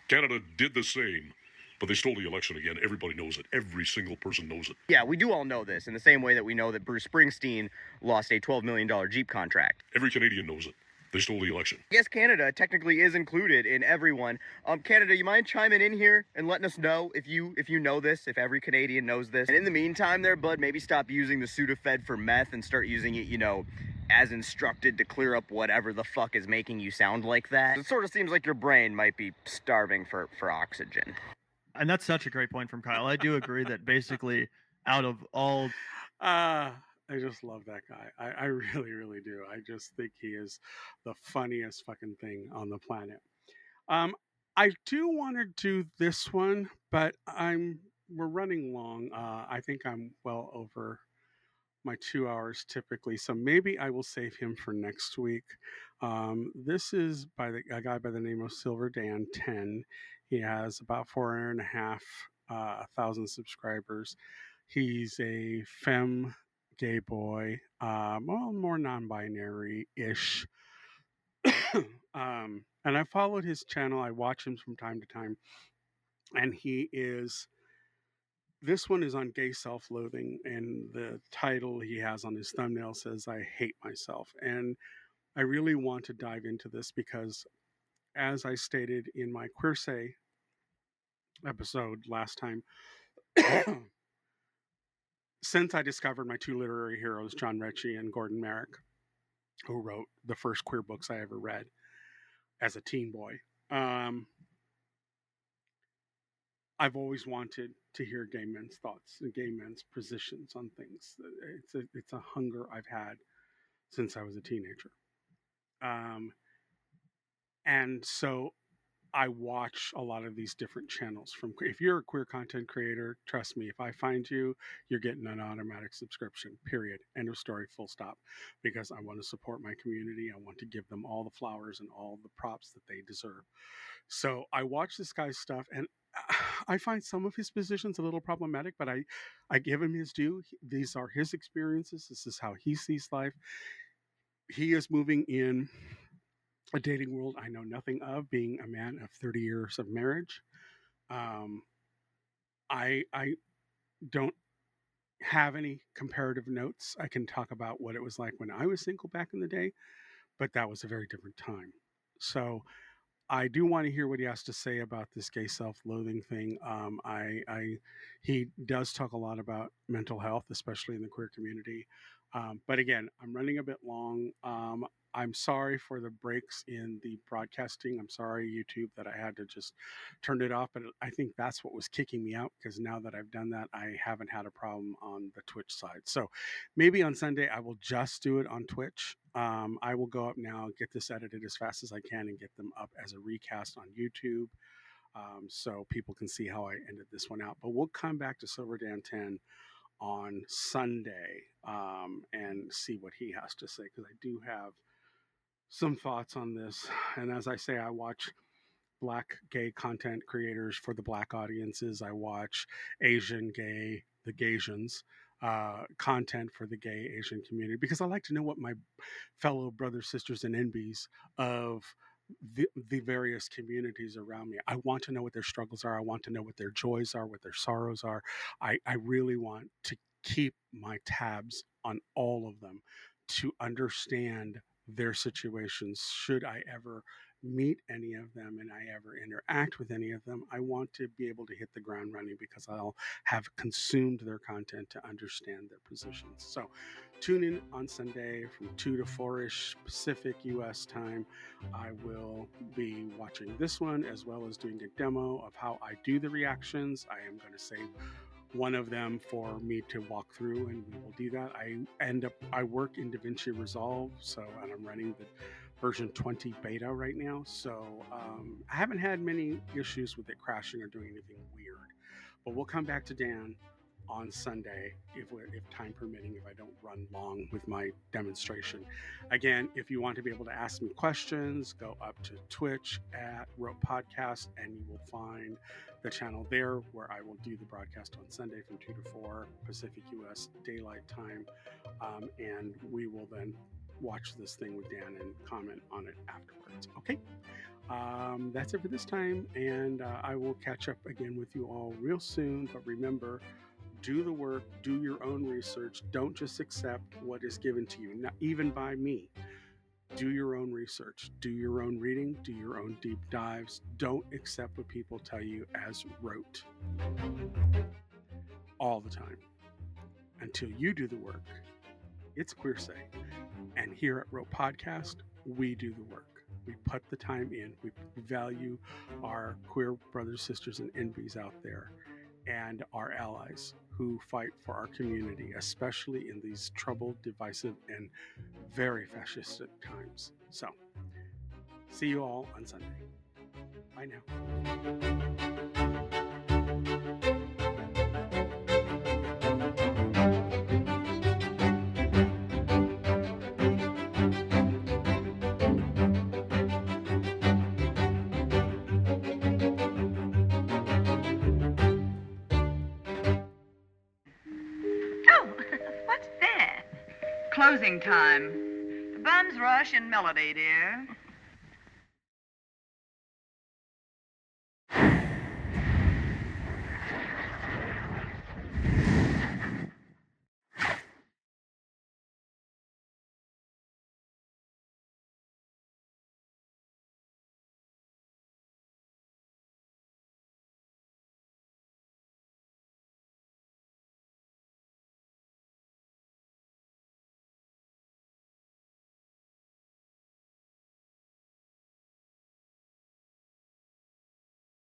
Canada did the same, but they stole the election again. Everybody knows it. Every single person knows it. Yeah, we do all know this in the same way that we know that Bruce Springsteen lost a $12 million Jeep contract. Every Canadian knows it. They stole the election. I guess Canada technically is included in everyone. Canada, you mind chiming in here and letting us know if you know this, if every Canadian knows this? And in the meantime there, bud, maybe stop using the Sudafed for meth and start using it, you know, as instructed to clear up whatever the fuck is making you sound like that. It sort of seems like your brain might be starving for oxygen. And that's such a great point from Kyle. I do agree that basically out of all... I just love that guy. I really, really do. I just think he is the funniest fucking thing on the planet. I do want to do this one, but we're running long. I think I'm well over my 2 hours typically, so maybe I will save him for next week. This is by a guy by the name of Silver Dan 10. He has about 4,500 subscribers. He's a femme gay boy, well, more non-binary-ish. And I followed his channel. I watch him from time to time. And this one is on gay self-loathing, and the title he has on his thumbnail says, "I hate myself." And I really want to dive into this because, as I stated in my Queer Say episode last time, since I discovered my two literary heroes, John Ritchie and Gordon Merrick, who wrote the first queer books I ever read as a teen boy, I've always wanted to hear gay men's thoughts and gay men's positions on things. It's a hunger I've had since I was a teenager. And so I watch a lot of these different channels. If you're a queer content creator, trust me, if I find you, you're getting an automatic subscription, period. End of story, full stop. Because I want to support my community. I want to give them all the flowers and all the props that they deserve. So I watch this guy's stuff, and I find some of his positions a little problematic, but I give him his due. These are his experiences. This is how he sees life. He is moving in a dating world I know nothing of, being a man of 30 years of marriage. I don't have any comparative notes. I can talk about what it was like when I was single back in the day, but that was a very different time. So I do want to hear what he has to say about this gay self-loathing thing. He does talk a lot about mental health, especially in the queer community. But again, I'm running a bit long. I'm sorry for the breaks in the broadcasting. I'm sorry, YouTube, that I had to just turn it off. But I think that's what was kicking me out, because now that I've done that, I haven't had a problem on the Twitch side. So maybe on Sunday, I will just do it on Twitch. I will go up now, get this edited as fast as I can, and get them up as a recast on YouTube, so people can see how I ended this one out. But we'll come back to Silver Dan 10 on Sunday, and see what he has to say, because I do have some thoughts on this. And as I say, I watch Black gay content creators for the Black audiences. I watch Asian gay, the Gaysians, content for the gay Asian community, because I like to know what my fellow brothers, sisters, and NBs of the various communities around me. I want to know what their struggles are. I want to know what their joys are, what their sorrows are. I really want to keep my tabs on all of them to understand their situations. Should I ever meet any of them and I ever interact with any of them, I want to be able to hit the ground running, because I'll have consumed their content to understand their positions. So tune in on Sunday from 2 to 4-ish Pacific US time. I will be watching this one, as well as doing a demo of how I do the reactions. I am going to save one of them for me to walk through, and we will do that. I work in DaVinci Resolve, and I'm running the version 20 beta right now. So I haven't had many issues with it crashing or doing anything weird. But we'll come back to Dan on Sunday, if time permitting, if I don't run long with my demonstration. Again, if you want to be able to ask me questions, go up to Twitch at Rope Podcast, and you will find the channel there, where I will do the broadcast on Sunday from 2 to 4 Pacific US Daylight Time, and we will then watch this thing with Dan and comment on it afterwards. Okay, that's it for this time, and I will catch up again with you all real soon. But remember, do the work, do your own research. Don't just accept what is given to you, not even by me. Do your own research, do your own reading, do your own deep dives. Don't accept what people tell you as rote all the time. Until you do the work, it's Queer Say. And here at Rope Podcast, we do the work. We put the time in. We value our queer brothers, sisters, and NBs out there, and our allies who fight for our community, especially in these troubled, divisive, and very fascistic times. So, see you all on Sunday. Bye now. Oh, what's that? Closing time. The bums rush in melody, dear.